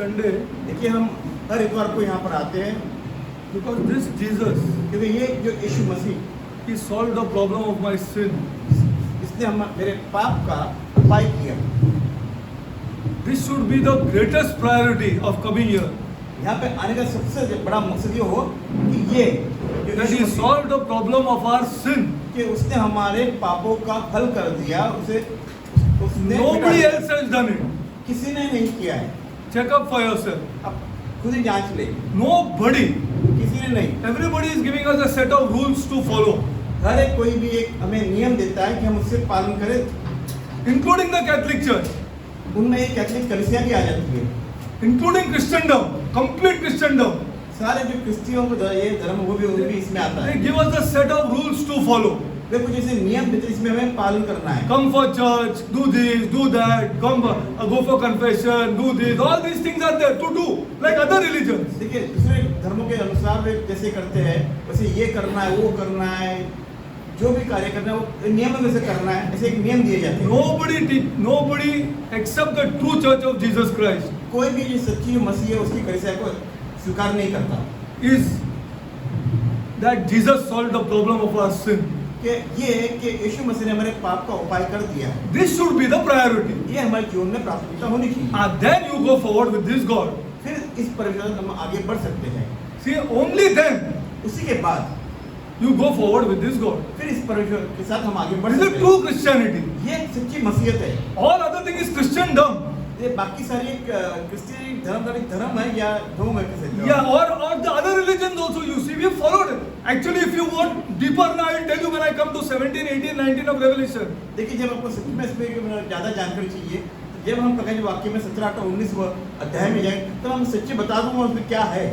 Sunday देखिए हम हर इतवार को यहाँ पर आते हैं because this Jesus, क्योंकि ये जो यीशु मसीह, he solved the problem of my sin. इसने हम मेरे पाप का उपाय किया। This should be the greatest priority of coming here. यहाँ पे आने का सबसे बड़ा मकसद ये हो कि ये जो That Yeshu he Masih, solved the problem of our sin. कि उसने हमारे पापों का हल कर दिया, उसने Nobody मिटा दिया। else has done it. किसी ने नहीं किया है। Check up for yourself. अब खुद ही जांच ले, Nobody. किसी ने नहीं। Everybody is giving us a set of rules to follow, हर एक कोई भी एक हमें नियम देता है कि हम उससे पालन करें। including the Catholic Church, उनमें एक कैथोलिक कलीसिया भी आ जाती है, including Christendom, complete Christendom. सारे जो क्रिश्चियों को ये धर्म वो भी इसमें आता They है। give us a set of rules to follow. वे कुछ ऐसे नियम देते हैं, इसमें हमें पालन करना है। Come for church, do this, do that, come go for confession, do this. All these things are there to do, like other religions. देखिए दूसरे धर्मों के अनुसार वे जैसे करते हैं वैसे ये करना है, वो करना है, जो भी कार्य करना है वो नियमों में से करना है, ऐसे एक नियम दिए जाते हैं। Nobody except the true church of Jesus Christ कोई भी जो सच्ची मसीह है उसकी कलीसिया को स्वीकार नहीं करता is that Jesus solved the problem of our sin. कि ये है कि यीशु मसीह ने हमारे पाप का उपाय कर दिया है। This should be the priority. ये हमारे जीवन में प्राथमिकता होनी चाहिए। And then you go forward with this God. फिर इस परमेश्वर हम आगे बढ़ सकते हैं। See, only then उसी के बाद you go forward with this God. फिर इस परमेश्वर के साथ हम आगे बढ़ This is सकते true हैं। Christianity. ये सच्ची मसीहत है। All other thing is Christendom. ये बाकी सारी क्रिश्चियन धर्म है या धर्म है किसी Yeah, or the other religions also you see, we have followed it. Actually, if you want deeper now, I will tell you when I come to 17, 18, 19 of Revelation. देखिए जब आपको सच में इसमें ज़्यादा जानकारी चाहिए, जब हम प्रकाश वाक्य में 17, 18, 19 अध्याय में जाए तो हम सच्ची बता दूंगा उसमें क्या है।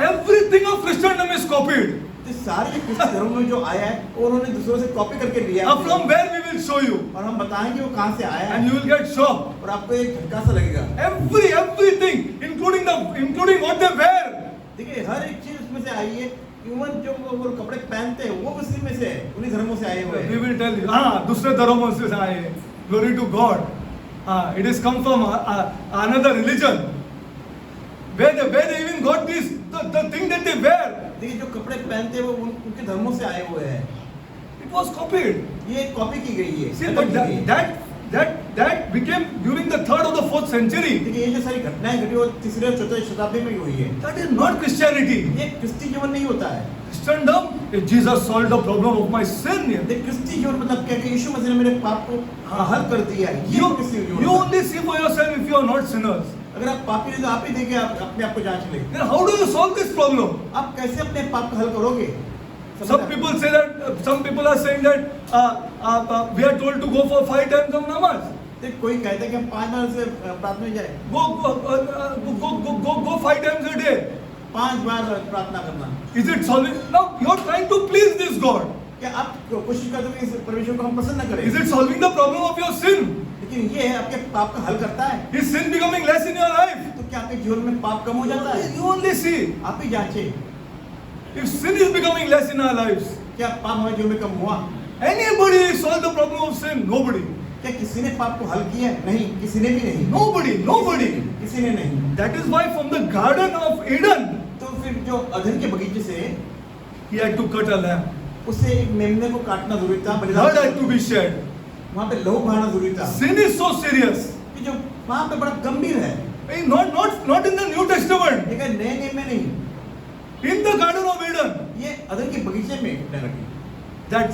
Everything of Christendom is copied. तो सारे क्रिश्चियन धर्म में जो आया है वो उन्होंने दूसरों से कॉपी करके लिया Now from where we will show you, और हम बताएंगे वो कहाँ से आया and है you will get shocked. और आपको एक झटका सा लगेगा। Everything, including what they wear. देखिए हर एक चीज उसमें से आई है, इवन जो वो कपड़े पहनते हैं वो उसी में से है, उन्हीं धर्मों से आए हुए We हैं। will tell you. दूसरे धर्मों से आए हैं. Glory to God. It is come from another religion. Where they even got this the thing that they wear. देखिए जो कपड़े पहनते हैं वो उनके धर्मों से आए हुए हैं। It was copied. ये कॉपी की गई है। See, नकल but की गई है। that became during the 3rd or the 4th century. देखिए ये जो सारी घटनाएं घटी वो 3री और 4th शताब्दी में ही हुई है। That is not Christianity. ये क्रिस्ती जीवन नहीं होता है। Christendom, Jesus solved the problem of my sin. देखिए क्रिस्ती जीवन मतलब क्या कि यीशु मसीह ने मेरे पाप को हल कर दिया है। ये क्रिस्ती जीवन You होता है। only see for yourself if you are not sinners. अगर आप पापी हैं तो आप ही देखिए, आप अपने आप को जांच लें। Then how do you solve this problem? आप कैसे अपने पाप का हल करोगे? Some people say that, some people are saying that we are told to go for 5 times of namaz. देखिए कोई कहता है कि हम 5 बार से प्रार्थना में जाए, Go 5 times a day. 5 बार प्रार्थना करना। Is it solving? Now you are trying to please this God. क्या आप कोशिश करते हो कि इस परमेश्वर को हम पसंद न करें? Is it solving the problem of your sin? लेकिन ये है आपके पाप का हल करता है। Is sin becoming less in your life? तो क्या आपके जीवन में पाप कम हो जाता है? You only see. आप ही जांचें, If sin is becoming less in our lives, क्या पाप हमारे जीवन में कम हुआ? anybody solve the problem of sin? Nobody. क्या किसी ने पाप को हल किया है? नहीं, किसी ने भी नहीं। Nobody. किसी ने नहीं। That is why from the Garden of Eden, तो फिर जो अदन के बगीचे से he had to cut a lamb. उससे एक मेमने को काटना जरूरी था, Blood had to be shed. वहाँ पे लहू बहाना जरूरी था। Sin is so serious. कि जो वहाँ पे बड़ा गंभीर है। Not in the New Testament. ये नए नियम में नहीं, In the Garden of Eden, ये अदन के बगीचे में घटना घटी। that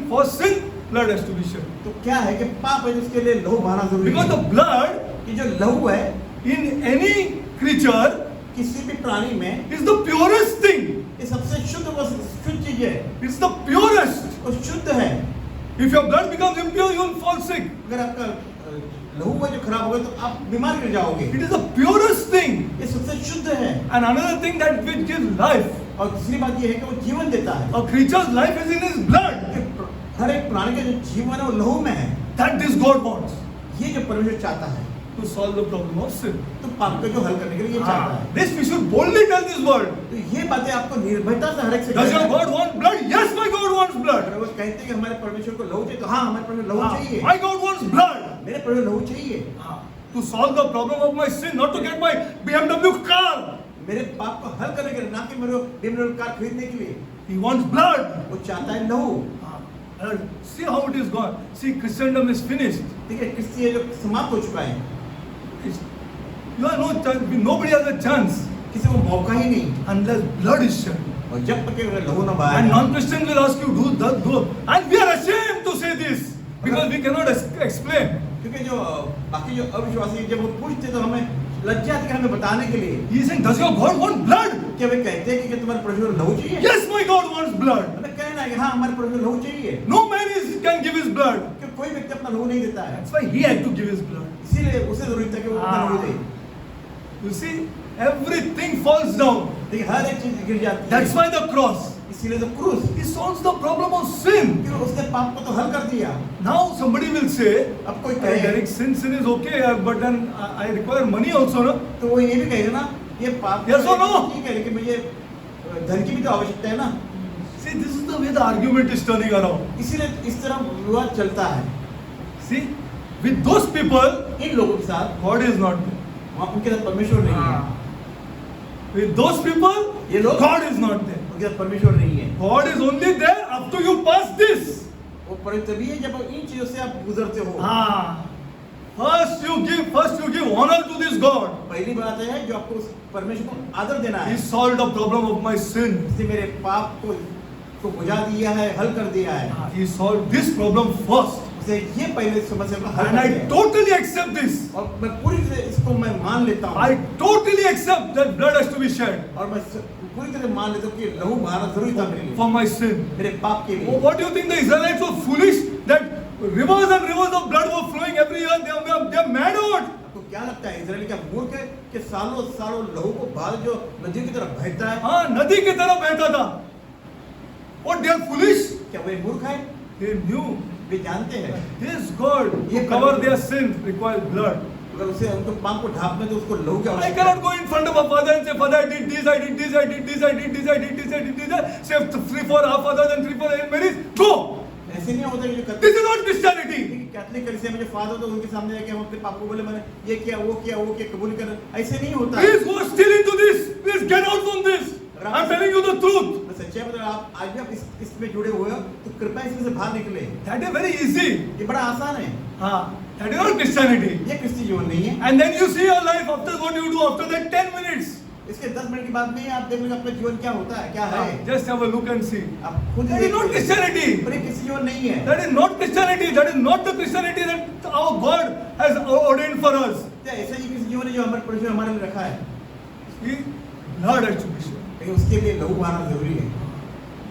for sin, blood has to be shed. तो क्या है कि पाप है जिसके लिए लहू बहाना जरूरी Because है। the blood कि जो लहू है in any creature किसी भी प्राणी में is the purest thing. ये सबसे शुद्ध चीज है, It's the purest. और शुद्ध है। If your blood becomes impure, you will fall sick. अगर आपका लहू है जो खराब होगा तो आप बीमार गिर जाओगे। It is the purest thing. ये सबसे शुद्ध है। And another thing that which gives life. और दूसरी बात ये है कि वो जीवन देता है। A creature's life is in his blood. हर एक प्राणी का जो जीवन है वो लहू में है। That this God wants ये जो परमेश्वर चाहता है to solve the problem of sin. तो पाप को जो हल करने के लिए ये चाहता है। This we should boldly tell this world. तो ये बातें आपको निर्भयता से हर एक से Does your कहना है। God want blood? Yes, my God wants blood. अगर वो कहते हैं कि हमारे परमेश्वर को लहू चाहिए तो हाँ हमारे परमेश्वर लहू चाहिए। My God wants blood. मेरे परमेश्वर लहू चाहिए। to solve the problem of my sin, not to get my BMW car. मेरे पाप को हल करने के लिए, ना कि मेरे BMW कार खरीदने के लिए। He wants blood. वो चाहता है लहू। Blood. See how it is gone. See, Christendom is finished. ठीक है, क्रिश्चियन जो समाप्त हो चुका है। You have no chance. Nobody has a chance किसी को मौका ही नहीं unless blood is shed. और जब तक कि लहू न बहाए। And non-Christians will ask you, do. And we are ashamed to say this because we cannot explain. क्योंकि जो बाकी जो अविश्वासी जब वो पूछते तो हमें लज्जा आती है हमें बताने के लिए। He is saying, does your God want blood? क्या वे कहते हैं कि तुम्हारे प्रभु को लहू चाहिए? Yes, my God wants blood. हमें कहना है कि हाँ हमारे प्रभु को लहू चाहिए। No man can give his blood. क्योंकि कोई व्यक्ति अपना लहू नहीं देता है। That's why he had to give his blood. इसीलिए उसे जरूरी था कि वो अपना लहू दे। You see, everything falls down. देखिए हर एक चीज गिर जाती है। That's why the cross. इसीलिए तो क्रूस। He solves the problem of sin. क्योंकि उसने पाप को तो हल कर दिया। Now somebody will say, अब कोई hey, कहे Derek, sin is okay, but then I require money also, no? तो वो ये भी कहेगा ना ये पाप Yes or no? ठीक है लेकिन मुझे धन की भी तो आवश्यकता है ना। See, this is the way the argument is turning around. इसीलिए इस तरह विवाद चलता है। See, with those people, इन लोगों के साथ God is not there. वहाँ उनके साथ परमेश्वर नहीं है। With those people, ये लोग God is not there. उनके साथ परमेश्वर नहीं है। God is only there after you pass this. वो परमेश्वर तभी है जब इन चीजों से आप गुजरते हो। First you give honor to this God. पहली बात है जो आपको उस परमेश्वर को आदर देना है। He solved the problem of my sin. इसने मेरे पाप को बुझा दिया है, हल कर दिया है। He solved this problem first. उसे ये पहले समस्या को हल And कर I दिया है। totally accept this. और मैं पूरी तरह इसको मैं मान लेता हूँ। I totally accept that blood has to be shed और मैं पूरी तरह मान लेता हूँ कि लहू बहाना जरूरी था मेरे लिए, for my sin. मेरे पाप के लिए। What do you think the Israelites were foolish that rivers and rivers of blood were flowing every year? They are mad or what? आपको क्या लगता है इजराइल क्या मूर्ख है कि सालों सालों लहू को बहा जो नदी की तरफ बहता है? हाँ, नदी की तरफ बहता था। What, they are foolish? क्या वे मूर्ख है? They knew वे जानते हैं this God ये to cover their sin requires blood. अगर उसे उनको पाप को ढांपने तो उसको लहू की I आवश्यकता है। cannot go in front of a father and say, Father, I did this, I did this, I did this, I did this, I did this, I did this. Say 3-4 half fathers and 3-4 Hail Marys. Go. ऐसे नहीं होता कि जो This is not Christianity. Catholic कलीसिया में जो father तो उनके सामने जाके हम अपने पाप को बोले मैंने ये किया वो कबूल कर, ऐसे नहीं होता। Please go still into this. Please get out from this. I'm telling you the truth. मैं सच्चाई बता रहा हूं, आप आज भी आप इसमें जुड़े हुए हो तो कृपया इसमें से बाहर निकले। That is very easy. ये बड़ा आसान है। That is not Christianity. ये क्रिस्ती जीवन नहीं है। And then you see your life after what you do after that 10 minutes. इसके 10 मिनट के बाद में आप देख लो आपका जीवन क्या होता है, क्या है। Just have a look and see. आप खुद That is not Christianity. पर ये क्रिस्ती जीवन नहीं है। That is not Christianity. That is not the Christianity that our God has ordained for us. क्या ऐसा ही क्रिस्ती जीवन है जो हमारे परमेश्वर हमारे लिए रखा है। See, blood has to be shed. लेकिन उसके लिए लहू बहाना जरूरी है।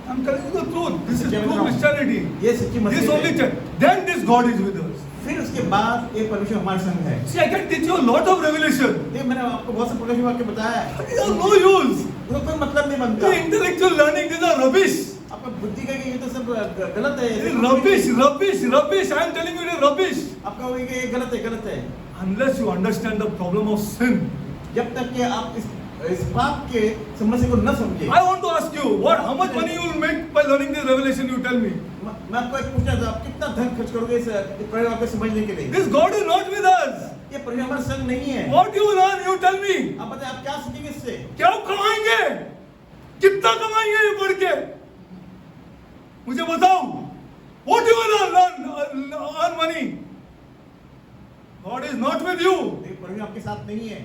I'm telling you the truth. This is true Christianity. ये सच्ची This मसीह only है। church. Then this God is with us. फिर उसके बाद ये परमेश्वर हमारे संग है। See, I can teach you a lot of revelation. ये मैंने आपको बहुत से प्रकाशित वाक्य बताया है। It has no use. उसका कोई मतलब नहीं बनता। The intellectual learning, these are rubbish. आपका बुद्धि का ये तो सब गलत है। It is rubbish. I am telling you, it is rubbish. आपका वो ये गलत है। Unless you understand the problem of sin. जब तक कि आप इस पाप के समस्या को न समझे। I want to ask you, how much money you will make by learning this revelation? You tell me. मैं आपको एक पूछना था, आप कितना धन खर्च करोगे इस प्रयोग को समझने के लिए? This God is not with us. ये परमेश्वर हमारे संग नहीं है। What you learn? You tell me. आप बताएं आप क्या सीखेंगे इससे? क्या कमाएंगे? कितना कमाएंगे ये पढ़ के? मुझे बताओ। What you will earn money? God is not with you. परमेश्वर आपके साथ नहीं है।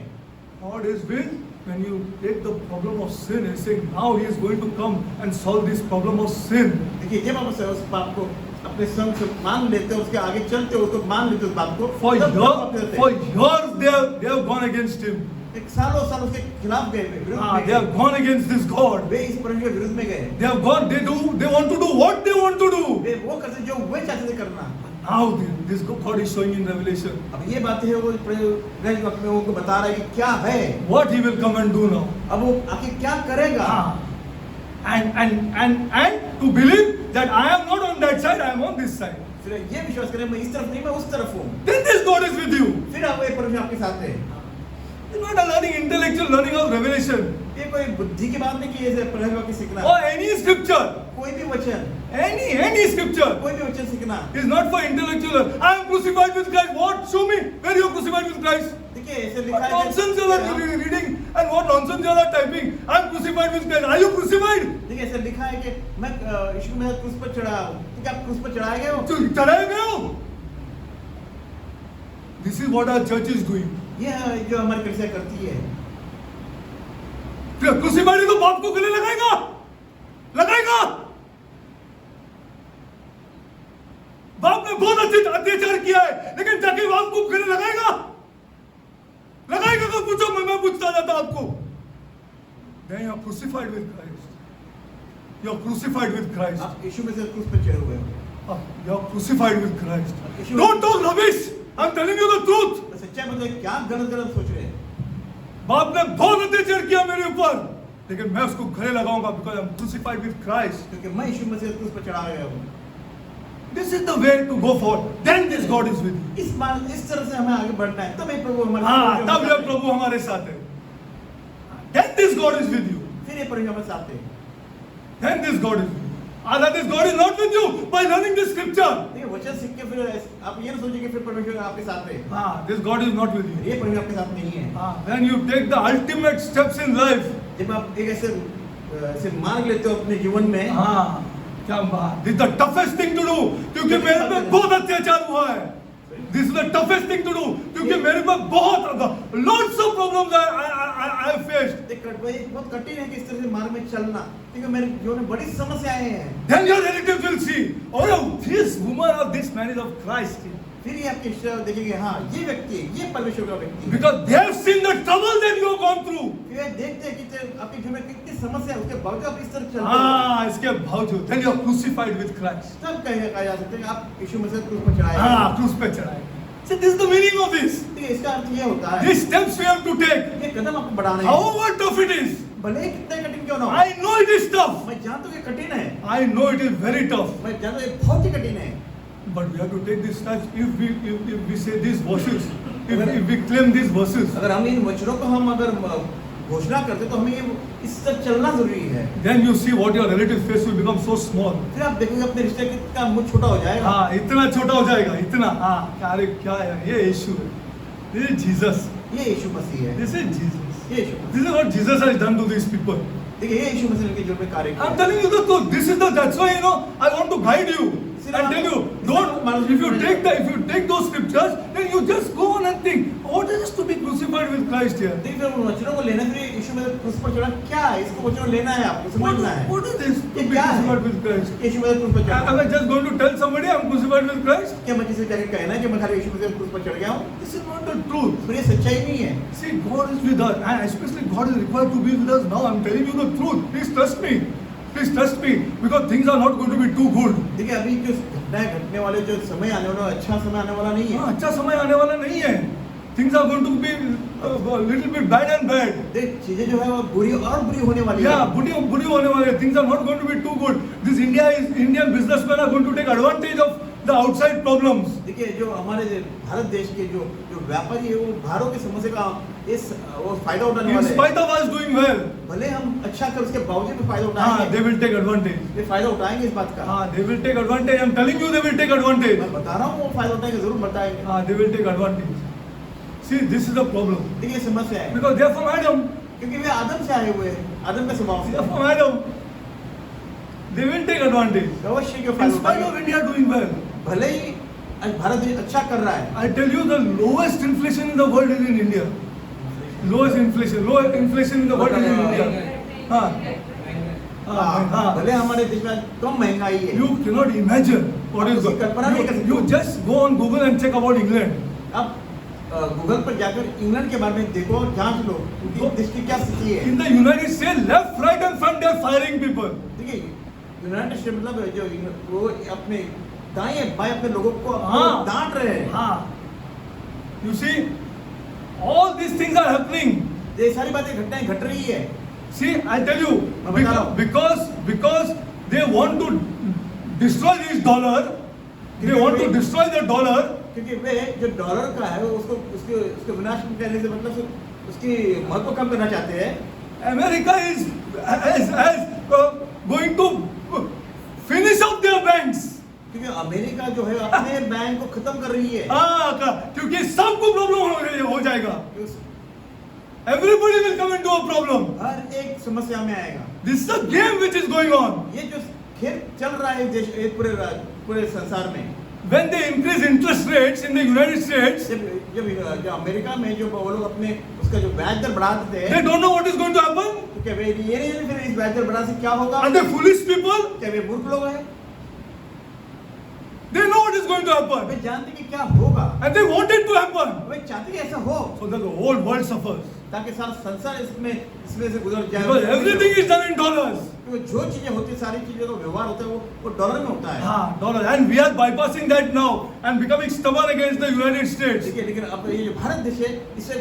God is with when you take the problem of sin and say now He is going to come and solve this problem of sin. देखिए जब आप उस पाप को अपने संग से मान लेते हो, उसके आगे चलते हो, उसको मान लेते हो उस बात को। For years they have gone against Him. एक सालों साल उसके खिलाफ गए, विरुद्ध में They have gone against this God. वे इस परमेश्वर के विरुद्ध में गए। They have gone. They want to do what they want to do. वे वो करते जो वे चाहते थे करना। Now this God is showing in Revelation. अब ये बातें है वो प्रकाशित वाक्य में उनको बता रहा है कि क्या है। What He will come and do now. अब वो आके क्या करेगा? And to believe that I am not on that side, I am on this side. फिर ये विश्वास करें मैं इस तरफ नहीं मैं उस तरफ हूँ। Then this God is with you. फिर आप ये परमेश्वर आपके साथ है। You're not learning intellectual learning of revelation. ये कोई बुद्धि की बात नहीं कि ये परमेश्वर की सीखना, or any scripture, कोई भी वचन, any scripture कोई भी वचन सीखना। is not for intellectual. I am crucified with Christ. What? Show me where you are crucified with Christ. देखिए ऐसे लिखा What है nonsense you are reading and what nonsense you are typing. I am crucified with Christ. Are you crucified? देखिए ऐसे लिखा है कि मैं यीशु में क्रूस पर चढ़ा हूँ, तो क्या आप क्रूस पर चढ़ाए गए हो? चढ़ाए गए हो? This is what our church is doing. ये जो हमारी कलीसिया करती है। क्रूसिफाइड तो बाप को गले लगाएगा, लगाएगा। बाप ने बहुत अच्छे अत्याचार किया है, लेकिन जाके बाप को गले लगाएगा, लगाएगा तो पूछो, मैं पूछता जाता आपको। Then you are crucified with Christ. You are crucified with Christ. आप यीशु में से क्रूस पर चढ़े हुए हो। You are crucified with Christ. Don't talk rubbish. I'm telling you the truth. सच्चाई मतलब क्या गलत सोच रहे हैं? बाप ने बहुत अत्याचार किया मेरे ऊपर, लेकिन मैं उसको गले लगाऊंगा because I'm crucified with Christ. क्योंकि मैं यीशु मसीह क्रूस पर चढ़ा गया हूँ। This is the way to go forward. Then this God is with you. इस तरह से हमें आगे बढ़ना है, तब ये प्रभु हमारे हाँ, तब यह प्रभु हमारे साथ है. Then this God is with you. फिर ये प्रभु हमारे साथ है। Then this God is with you. Other this God is not with you by learning this scripture. देखिए वचन सीख के फिर आप ये ना सोचिए कि फिर परमेश्वर आपके साथ है। हाँ, this God is not with you. ये परमेश्वर आपके साथ नहीं है। हाँ, when you take the ultimate steps in life. जब आप एक ऐसे मार्ग लेते हो अपने जीवन में। हाँ, क्या बात? This is the toughest thing to do, क्योंकि मेरे पे बहुत अत्याचार हुआ है. This is the toughest thing to do, क्योंकि मेरे पे बहुत lots of problems I have faced. बहुत कठिन है कि इस तरह से मार्ग में चलना, क्योंकि मेरे जीवन में बड़ी समस्याएं हैं। Then your relatives will see, oh, this woman or this man is of Christ. फिर ये आपके रिश्तेदार देखेंगे, हाँ ये व्यक्ति है, ये परमेश्वर का व्यक्ति है। Because they have seen the trouble that you have gone through. फिर ये देखते हैं कि आपके जीवन में कितनी समस्या है, उसके बावजूद आप इस तरह चलते हैं। हाँ, इसके बावजूद, then you are crucified with Christ. तब कहा जा सकता है कि आप यीशु मसीह क्रूस पर चढ़ाए। हाँ, क्रूस पे चढ़ाए। So this is the meaning of this. इसका अर्थ ये होता है, These steps we have to take. ये कदम आपको बढ़ाने हैं। However tough it is. भले ही कितने कठिन क्यों ना हो। I know it is tough. मैं जानता हूँ कि कठिन है। I know it is very tough. मैं जानता हूँ ये बहुत ही कठिन है। But we have to take these steps if we say these verses, if we claim these verses. अगर हम इन वचनों को हम अगर घोषणा करते तो हमें ये इस तरह चलना जरूरी है। Then you see what your relative's face will become so small. फिर आप देखोगे अपने रिश्ते का मुंह छोटा हो जाएगा। हाँ, इतना छोटा हो जाएगा, इतना। हाँ, अरे क्या है ये यीशु है, this is Jesus. ये यीशु मसीह है। This is Jesus. ये यीशु मसीह। This is what Jesus has done to these people. देखिए ये यीशु मसीह ने जो पे कार्य किया। I'm telling you the truth. This is that's why I want to guide you and tell you don't. If you take those scriptures, then you just go on and think, what is this to be crucified with Christ here? देखिए फिर उन वचनों को लेना, फिर यीशु मसीह क्रूस पर चढ़ा क्या है, इसको वचनों लेना है, आपको समझना है। What is this to ये be क्या है? crucified with Christ? यीशु मसीह क्रूस पर चढ़ा। Am I just going to tell somebody I'm crucified with Christ? क्या मैं किसी जाके कहना है कि मैं खाली यीशु मसीह क्रूस पर चढ़ गया हूँ? This is not the truth. फिर ये सच्चाई नहीं है। See, God is with us, and especially God is required to be with us now. I'm telling you the truth. Please trust me. Please trust me, because things are not going to be too good. देखिए अभी जो घटनाएं घटने वाले, जो समय आने वाला, अच्छा समय आने वाला नहीं है। हाँ, अच्छा समय आने वाला नहीं है. Things are going to be a little bit bad and bad. देख चीजें जो है वो बुरी और बुरी होने वाली है। Yeah, बुरी होने वाली है. Things are not going to be too good. Indian businessmen are going to take advantage of the outside problems. देखिए जो हमारे भारत देश के जो व्यापारी है वो बाहरों की समस्या का वो फायदा उठाने In वाले हैं। spite of us doing well, भले हम अच्छा कर उसके बावजूद भी फायदा हाँ, उठाएंगे। they will take advantage. वे फायदा उठाएंगे इस बात का। हाँ, they will take advantage. I'm telling you, they will take advantage. मैं बता रहा हूँ वो फायदा उठाएंगे, जरूर बताएंगे। हाँ, they will take advantage. See, this is the problem. देखिए समस्या है, Because they are from Adam. क्योंकि वे आदम से आए हुए हैं, आदम का स्वभाव They are से। from Adam. They will take advantage. अवश्य के In फायदा spite of उठाएंगे। India doing well, भले ही आज भारत देश अच्छा कर रहा है। I tell you, the lowest inflation in the world is in India. Lowest inflation in the world is in India. हाँ, हाँ, भले हमारे देश में कम महंगाई है। You cannot imagine what is उसकी कल्पना नहीं कर going. सकते। You just go on Google and check about England. अब गूगल पर जाकर इंग्लैंड के बारे में देखो, जांच लो उनकी देश की क्या स्थिति है। In the United States, left, right, and front, they are firing people. देखिए यूनाइटेड स्टेट मतलब जो वो अपने दाएं बाएं अपने लोगों को हाँ। डांट रहे हैं। हाँ. You see, all these things are happening. ये सारी बातें घटनाएं घट रही है। See, I tell you, मैं बता रहा हूँ। because they want to destroy this dollar, they want to destroy the dollar. क्योंकि वे जो डॉलर का है उसको उसके विनाश करने से मतलब उसकी महत्व कम करना चाहते हैं। America is going to finish off their banks. क्योंकि अमेरिका जो है अपने बैंक को खत्म कर रही है। क्योंकि सबको प्रॉब्लम हो जाएगा। Everybody will come into a problem. हर एक समस्या में आएगा। This is a game which is going on. ये जो खेल चल रहा है देश पूरे संसार में। When they increase interest rates in the United States, जब अमेरिका में जो वो लोग अपने उसका जो ब्याज दर बढ़ा देते हैं, they don't know what is going to happen. तो क्या वे ये नहीं फिर इस ब्याज दर बढ़ा से क्या होगा? Are they foolish people? क्या वे मूर्ख लोग हैं? They know what is going to happen. वे जानते कि क्या होगा। And they want it to happen. वे चाहते कि ऐसा हो। So that the whole world suffers. ताकि सारा संसार इसमें से गुजर जाए। Because everything is done in dollars. जो चीजें होती है सारी चीजें तो व्यवहार होता है वो डॉलर में होता है। हाँ, dollar. And we are bypassing that now and becoming stubborn against the United States. लेकिन अब ये जो भारत देश है इसे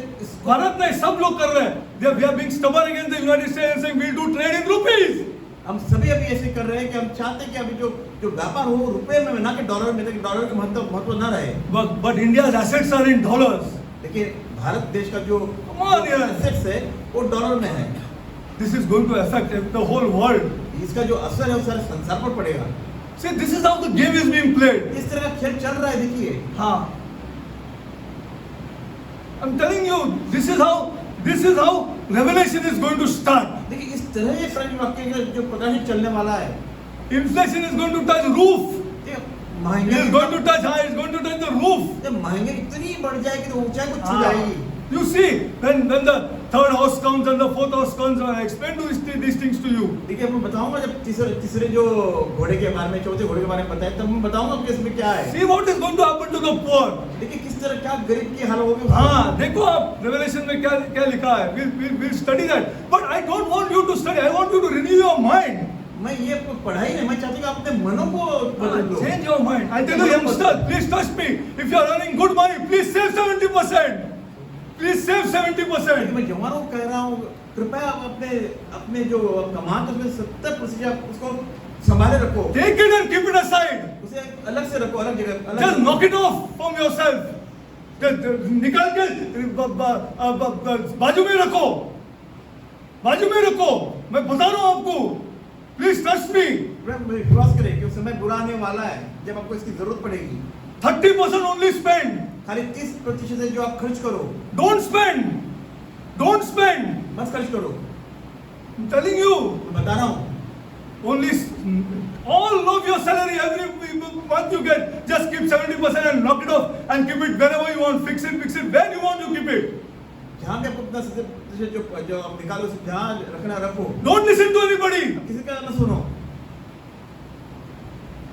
भारत नहीं सब लोग कर रहे हैं। We are being stubborn against the United States and saying we'll do trade in rupees. हम सभी अभी ऐसे कर रहे हैं कि हम चाहते हैं कि अभी जो व्यापार हो रुपए में ना कि डॉलर में, ताकि डॉलर का महत्व ना रहे। But India's assets are in dollars. देखिए भारत देश का जो assets है वो डॉलर में है। This is going to affect the whole world. इसका जो असर है वो सारे संसार पर पड़ेगा। See, this is how the game is being played. इस तरह का खेल चल रहा है देखिए। हाँ। I'm telling you, this is how revelation is going to start. देखिए इस तरह ये प्रकट वाक्य जो प्रकाशित चलने वाला है। Inflation is going to touch roof. महंगाई is going to touch high, is going to touch the roof. जब महंगाई इतनी बढ़ जाएगी तो ऊंचाई को छू जाएगी। You see, when the third house comes and the fourth house comes, I explain these things to you. देखिए मैं बताऊंगा जब तीसरे जो घोड़े के बारे में, चौथे घोड़े के बारे में बताया तब मैं बताऊंगा कि इसमें क्या है। See what is going to happen to the poor. देखिए किस तरह क्या गरीब की हाल होगी। हाँ, देखो आप रेवलेशन में क्या लिखा है। We'll study that. But I don't want you to study. I want you to renew your mind. मैं ये पढ़ाई नहीं, मैं चाहती हूँ आप अपने मनों को बदल लो। Change your mind. I tell you, youngsters, please trust me. If you are earning good money, please save 70%. Please save 70%. मैं जवानों को कह रहा हूँ कृपया अपने जो कमाते हैं उसमें 70% आप उसको संभाले रखो। Take it and keep it aside. उसे अलग से रखो, अलग जगह। Just knock it off from yourself. निकाल के बाजू में रखो, बाजू में रखो। मैं बता रहा हूँ आपको। Please trust me. विश्वास करें कि उस समय बुरा आने वाला है जब आपको इसकी जरूरत पड़ेगी। 30% only spend. खाली 30% है जो आप खर्च करो। Don't spend. Don't spend. मत खर्च करो। I'm telling you. मैं बता रहा हूँ। Only all of your salary every month you get, just keep 70% and knock it off and keep it wherever you want. Fix it where you want to keep it. जहाँ भी आपको अपना जो आप निकालो जहाँ रखना रखो। Don't listen to anybody. किसी का ना सुनो।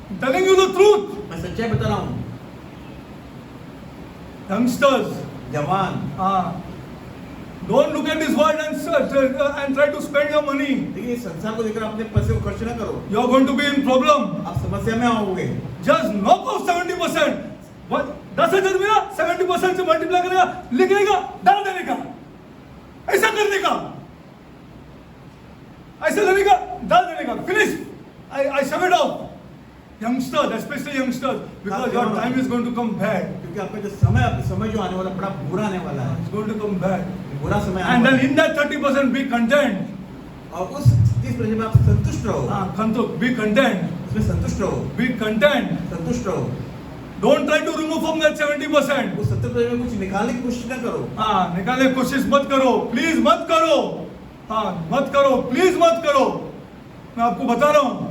I'm telling you the truth. मैं सच्चाई बता रहा हूँ। Youngsters, जवान, don't look at this world and try to spend your money. देखिए संसार को देखकर अपने पैसे को खर्च ना करो। You are going to be in problem. आप समस्या में आओगे। Just knock off 70%. 10,000 मिला 70% से मल्टीप्लाई करेगा, लिखेगा, डाल देने का, ऐसा करने का, ऐसा लेने का, डाल देने का, finish. I shove it off. Youngsters, especially youngsters, because your time is going to come bad. क्योंकि आपका जो समय जो आने वाला बड़ा बुरा आने वाला है। It's going to come bad. बुरा समय। And then in that 30% be content. और उस 30% में आप संतुष्ट रहो। हाँ, content, be content. उसमें संतुष्ट रहो। Be content. संतुष्ट रहो। Don't try to remove from that 70%. उस 70% में कुछ निकालने की कोशिश न करो। हाँ, निकालने की कोशिश मत करो, प्लीज मत करो। हाँ, मत करो, प्लीज मत करो। मैं आपको बता रहा हूँ।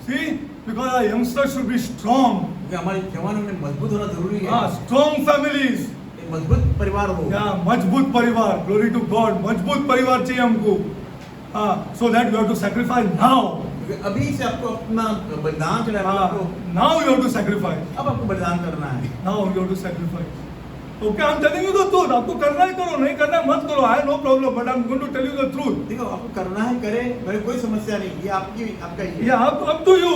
See, because our youngsters should be strong. क्योंकि हमारे जवानों में मजबूत होना जरूरी है। हाँ, strong families. एक मजबूत परिवार हो। मजबूत परिवार, glory to God, मजबूत परिवार चाहिए हमको। हाँ, so that you have to sacrifice now. अभी से आपको अपना बलिदान चढ़ाना है। Now you have to sacrifice. अब आपको बलिदान करना है। Now you have to sacrifice. Okay, I'm telling you the truth. आपको करना है करो, नहीं करना है मत करो. I have no problem, but I'm going to tell you the truth. देखो आपको करना है करे, मेरे कोई समस्या नहीं। ये आपका ही है। Yeah, up to you,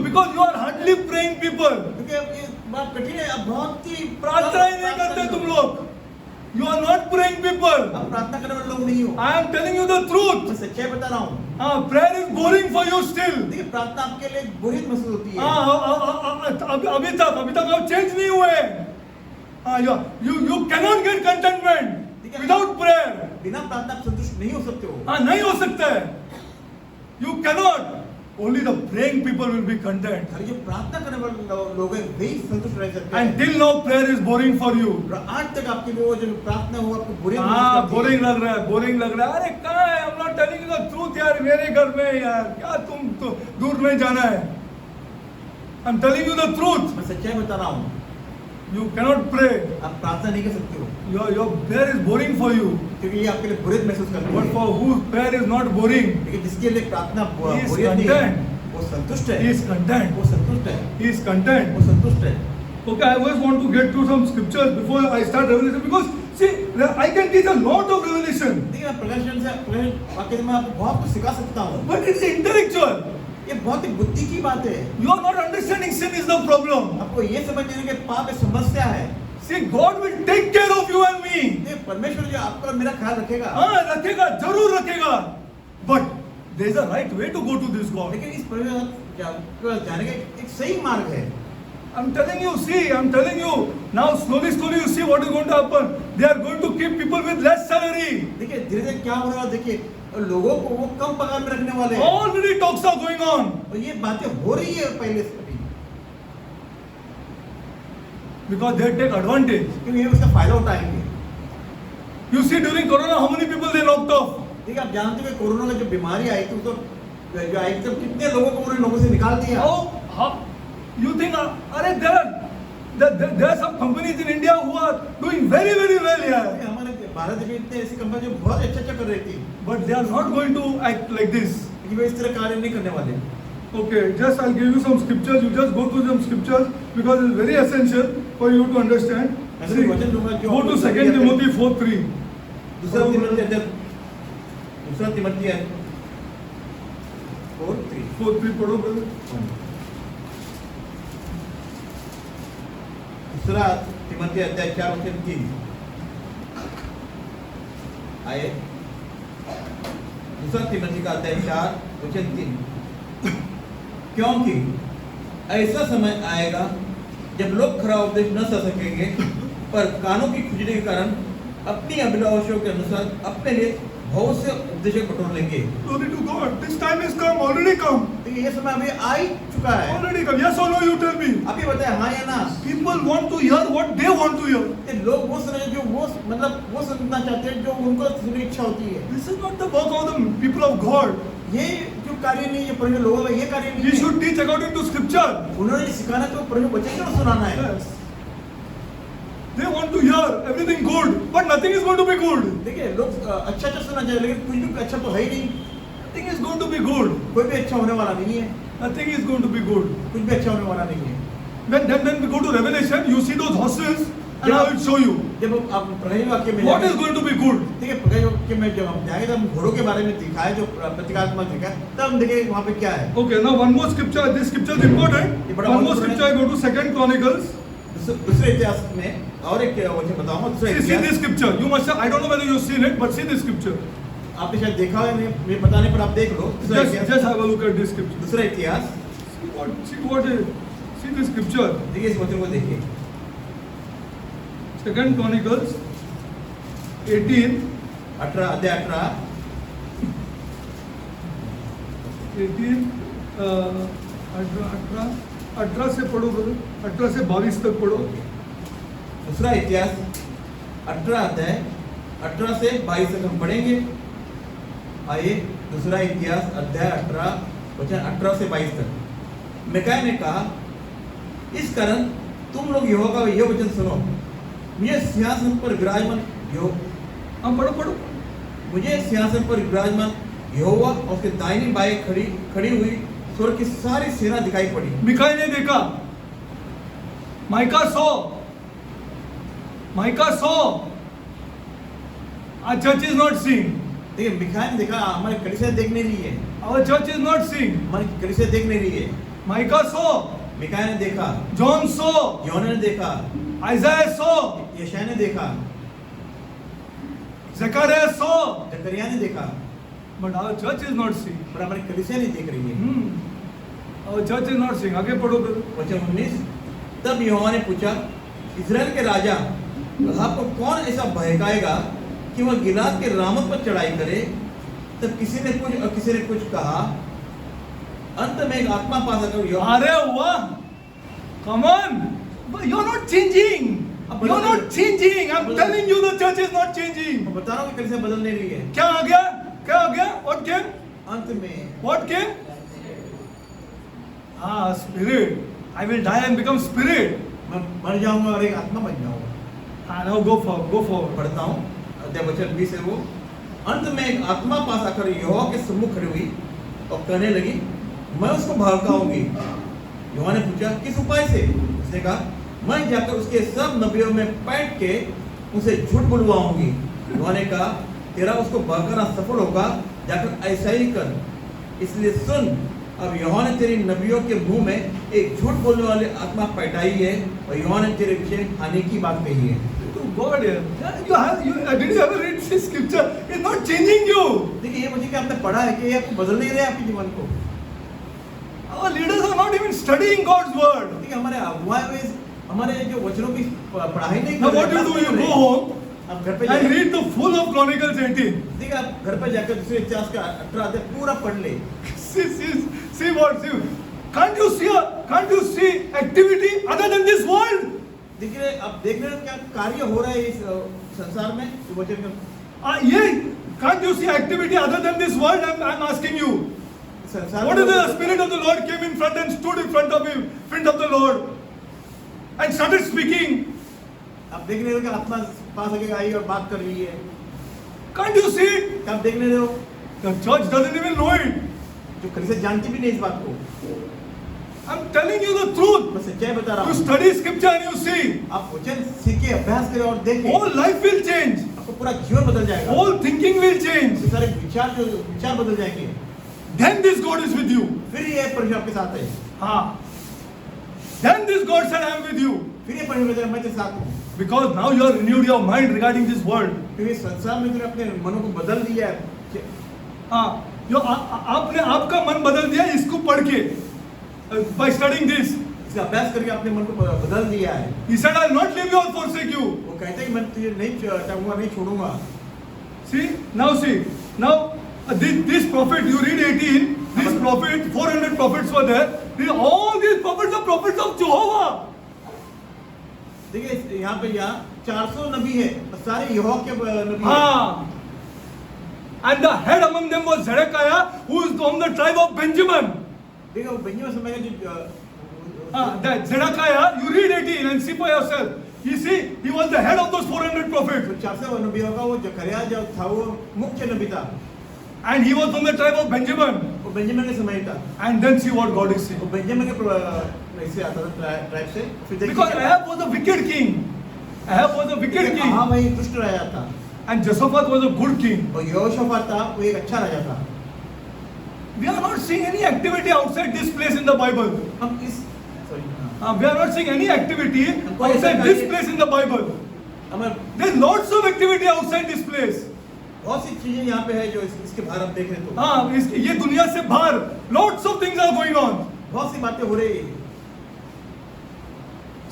because you are hardly praying people. क्योंकि अब ये बात कठिन है, अब बहुत ही प्रार्थना ही नहीं करते तुम लोग. You are not praying people. अब प्रार्थना करने वाले लोग नहीं हो। I am telling you the truth. मैं सच्चाई बता रहा हूँ। Prayer is boring for you still. देखिए प्रार्थना आपके लिए बोरियत महसूस होती है। अभी तक आप चेंज नहीं हुए. You cannot get contentment without prayer. बिना प्रार्थना आप संतुष्ट नहीं हो सकते हो। हाँ, नहीं हो सकता है। You cannot. Only the praying people will be content. खाली जो प्रार्थना करने वाले लोग हैं वही संतुष्ट रह सकते हैं। And till now prayer is boring for you. और आज तक आपके लिए वो जो प्रार्थना हो आपको बोरिंग हाँ, बोरिंग लग रहा है, बोरिंग लग रहा है। अरे कहाँ है? I'm not telling you the truth यार, मेरे घर में यार, क्या तुम तो दूर नहीं जाना है। I'm telling you the truth. मैं सच्चाई बता रहा हूँ। You cannot pray. आप प्रार्थना नहीं कर सकते हो Your prayer is boring for you. क्योंकि ये आपके लिए बुरे महसूस करते But हैं। for whose prayer is not boring, लेकिन जिसके लिए प्रार्थना He is बोरियत नहीं है, content. वो संतुष्ट है। he is content. वो संतुष्ट है। He is content. वो संतुष्ट है। Okay, I always want to get to some scriptures before I start revelation because see, I can teach a lot of revelation, देखिए मैं प्रकाशन से प्रकाशन वाक्य से मैं आपको बहुत कुछ सिखा सकता हूँ। but it's intellectual. ये बहुत ही बुद्धि की बात है। You are not understanding sin is the problem. आपको ये समझने के पाप एक समस्या है। See, God will take care of you and me. ये परमेश्वर जो आपका और मेरा ख्याल रखेगा। हाँ, रखेगा, जरूर रखेगा. But there is a right way to go to this God. लेकिन इस परमेश्वर जाने का एक सही मार्ग है। I'm telling you, see, I'm telling you. Now slowly you see what is going to happen. They are going to keep people with less salary. देखिए धीरे-धीरे क्या हो रहा है देखिए लोगों को वो कम पगार में रखने वाले हैं। Already talks are going on. और ये बातें हो रही है पहले से भी। Because they take advantage. क्योंकि ये उसका फायदा उठाएंगे। You see during Corona how many people they knocked off. देखिए आप जानते हो कोरोना में जो बीमारी आई थी तो जो आई थी कितने लोगों को उन्होंने लोगों से निकाल दिया। How you think? अरे there are some companies in India who are doing very well यार. हमारे भारत में इतने ऐसी कंपनी जो बहुत अच्छा कर रही थी। But they are not going to act like this. लेकिन वे इस तरह कार्य नहीं करने वाले। Okay, just I'll give you some scriptures. You just go through some scriptures because it's very essential for you to understand. See, go to 2 Timothy 4:3. दूसरा तिमोथी 4:3 पढ़ो brother. दूसरा तिमोथी अध्याय 4:3 आए। दूसरा तिमोथी का अध्याय 4:3 क्योंकि ऐसा समय आएगा जब लोग खरा उपदेश न सह सकेंगे पर कानों की खुजली के कारण अपनी अभिलाषों के अनुसार अपने लिए बहुत से उपदेशक बटोर लेंगे। Glory to God. This time is come, already come. तो ये समय अभी आ ही चुका है। Already come. Yes or no? You tell me. आप ये बताएं हाँ या ना। People want to hear what they want to hear. ये लोग वो सुने जो वो मतलब वो सुनना चाहते हैं जो उनको सुनने की इच्छा होती है। This is not the work of the people of God. ये जो कार्य नहीं ये परमेश्वर लोगों का ये कार्य नहीं We है। should teach according to Scripture. उन्होंने सिखाना तो परमेश्वर बच्चे को सुनाना है। Yes. They want to hear everything good, but nothing is going to be good. देखिए लोग अच्छा सुनना चाहिए लेकिन कुछ भी अच्छा तो है ही नहीं। Nothing is going to be good. कोई भी अच्छा होने वाला नहीं है। Nothing is going to be good. कुछ भी अच्छा होने वाला नहीं है। Then we go to Revelation, you see those horses, and I will show you जब आप प्रकाशित वाक्य में what is going to be good. देखिए प्रकाशित वाक्य में जब हम जाएंगे तो हम घोड़ों के बारे में दिखाए जो प्रतीकात्मक दिखा तब हम देखेंगे वहाँ पे क्या है। Okay, now one more scripture. This scripture is important. One more scripture. I go to 2 Chronicles. दूसरे इतिहास में और एक वचन बताऊंगा। दूसरा See this scripture. You must. I don't know whether you've seen it, but see this scripture. आपने शायद देखा है मेरे बताने पर आप देख लो। Just have a look at this scripture. दूसरा इतिहास See this scripture. देखिए इस वचन को देखिए। 2 Chronicles 18 अध्याय 18 से पढ़ो ब्रदर, 18 से 22 तक पढ़ो। दूसरा इतिहास 18 अध्याय 18 से 22 तक हम पढ़ेंगे। आइए दूसरा इतिहास अध्याय 18 वचन 18 से 22 तक। मिकाया ने कहा इस कारण तुम लोग यहोवा का यह वचन सुनो, मुझे सिंहासन पर विराजमान पढ़ो। मुझे सिंहासन पर विराजमान यहोवा और उसके दाहिनी बाएं खड़ी हुई स्वर्ग की सारी सेना दिखाई पड़ी। मिकाया ने देखा, mica saw. Our church is not seeing. देखिए मिकाया ने देखा हमारी कलीसिया देख नहीं रही है। Our church is not seeing. हमारी कलीसिया देख नहीं रही है। Mica saw. मिकाया ने देखा। John saw. यूहन्ना ने देखा। Isaiah saw. यशायाह ने देखा। Zechariah saw. जकरिया ने देखा। But our church is not seeing. पर हमारी कलीसिया नहीं देख रही है। Our church is not seeing. आगे पढ़ो ब्रदर। वचन 19 तब यहोवा ने पूछा इस्राएल के राजा आपको कौन ऐसा बहकाएगा कि वह गिलाद के रामोत पर चढ़ाई करे, तब किसी ने कुछ और किसी ने कुछ कहा। अंत में एक आत्मा पास आकर यूहन्ना, अरे वाह, come on, you are not changing. You are not changing. I'm telling you, the church is not changing. मैं बता रहा हूँ कि कलीसिया बदल नहीं रही है। क्या आ गया? क्या आ गया? What came? अंत में What came? Ah, spirit. I will die and become spirit. मैं मर जाऊंगा और एक आत्मा बन जाऊंगा। Ah, now go forward. पढ़ता हूँ अध्याय वचन 20 है वो। अंत में एक आत्मा पास आकर यहोवा के सम्मुख खड़ी हुई और कहने लगी, मैं उसको भड़काऊंगी। यहोवा ने पूछा, किस उपाय से? उसने कहा, मैं जाकर उसके सब नबियों में बैठ के उसे झूठ बुलवाऊंगी। यहोवा ने कहा, तेरा उसको भड़काना सफल होगा, जाकर ऐसा ही कर। इसलिए सुन, अब यहोवा ने तेरी नबियों के मुंह में एक झूठ बोलने वाली आत्मा पैठाई है और यहोवा ने तेरे विषय हानि की बात कही है। To God, did you ever read this scripture? It's not changing you. देखिए, ये मुझे क्या आपने पढ़ा है कि ये आपको बदल नहीं रहे आपके जीवन को। Our leaders are not even studying God's word. देखिए, हमारे अगुवाई हमारे जो वचनों की पढ़ाई नहीं Now what do? You go home आप घर पे and जाकर read the full of Chronicles 18. देखिए, आप घर पे जाकर दूसरे इतिहास का 18 अध्याय पूरा पढ़ ले। See what? Can't you see activity other than this world? देखिए, आप देख रहे हो क्या कार्य हो रहा है इस संसार में, इस वचन में। Can't you see activity other than this world? I'm asking you. संसार What में is the Spirit of the Lord came in front and stood in front of him, front of the Lord, and started speaking. आप देख रहे हो कि आत्मा पास आके आई और बात कर रही है। Can't you see it? क्या आप देख रहे हो? The church doesn't even know it. जो कलीसिया जानती भी नहीं इस बात को। I'm telling you the truth. मैं सच्चाई बता रहा You हूँ। study scripture and you see. आप वचन सीखे, अभ्यास करें और देखें, Whole life will change. आपको पूरा जीवन बदल जाएगा। Whole thinking will change. सारे विचार बदल जाएंगे। Then this God is with you. फिर ये परमेश्वर आपके साथ है। हाँ. Then this God said, I am with you. फिर ये परमेश्वर मैं तेरे साथ हूँ। Because now you have renewed your mind regarding this world. क्योंकि संसार में तूने अपने मनों को बदल दिया है। हाँ. आपने आपका मन बदल दिया इसको पढ़ के. By studying this. इसका अभ्यास करके अपने मन को बदल दिया है। He said, I will not leave you or forsake you. वो कहते हैं कि मैं तुझे नहीं चाहूँगा, नहीं छोड़ूंगा। See. Now this prophet, you read 18. This prophet, 400 prophets were there. All these prophets are prophets of Jehovah. देखिए, यहाँ 400 नबी है, सारे यहोवा के नबी हैं। हाँ. And the head among them was Zedekiah, who is from the tribe of Benjamin. देखो, Benjamin समय का जो That Zedekiah, you read 18 and see for yourself. You see, he was the head of those 400 prophets. 400 नबियों का वो जकरिया जो था वो मुख्य नबी था। And he was from the tribe of Benjamin. वो बेंजामिन के समय था। And then see what God is saying. वो बेंजामिन के इससे आता था, ट्राइब से। फिर देखिए Because Ahab was a wicked king. Ahab was a wicked king. हाँ, वही दुष्ट राजा था। And Jehoshaphat was a good king. और यहोशापात था, वो एक अच्छा राजा था। We are not seeing any activity outside this place in the Bible. हम इस We are not seeing any activity outside this place in the Bible. हमें There is lots of activity outside this place. बहुत सी चीजें यहाँ पे है जो इसके बाहर हम देख रहे तो हाँ, ये दुनिया से बाहर lots of things are going on. बहुत सी बातें हो रही है।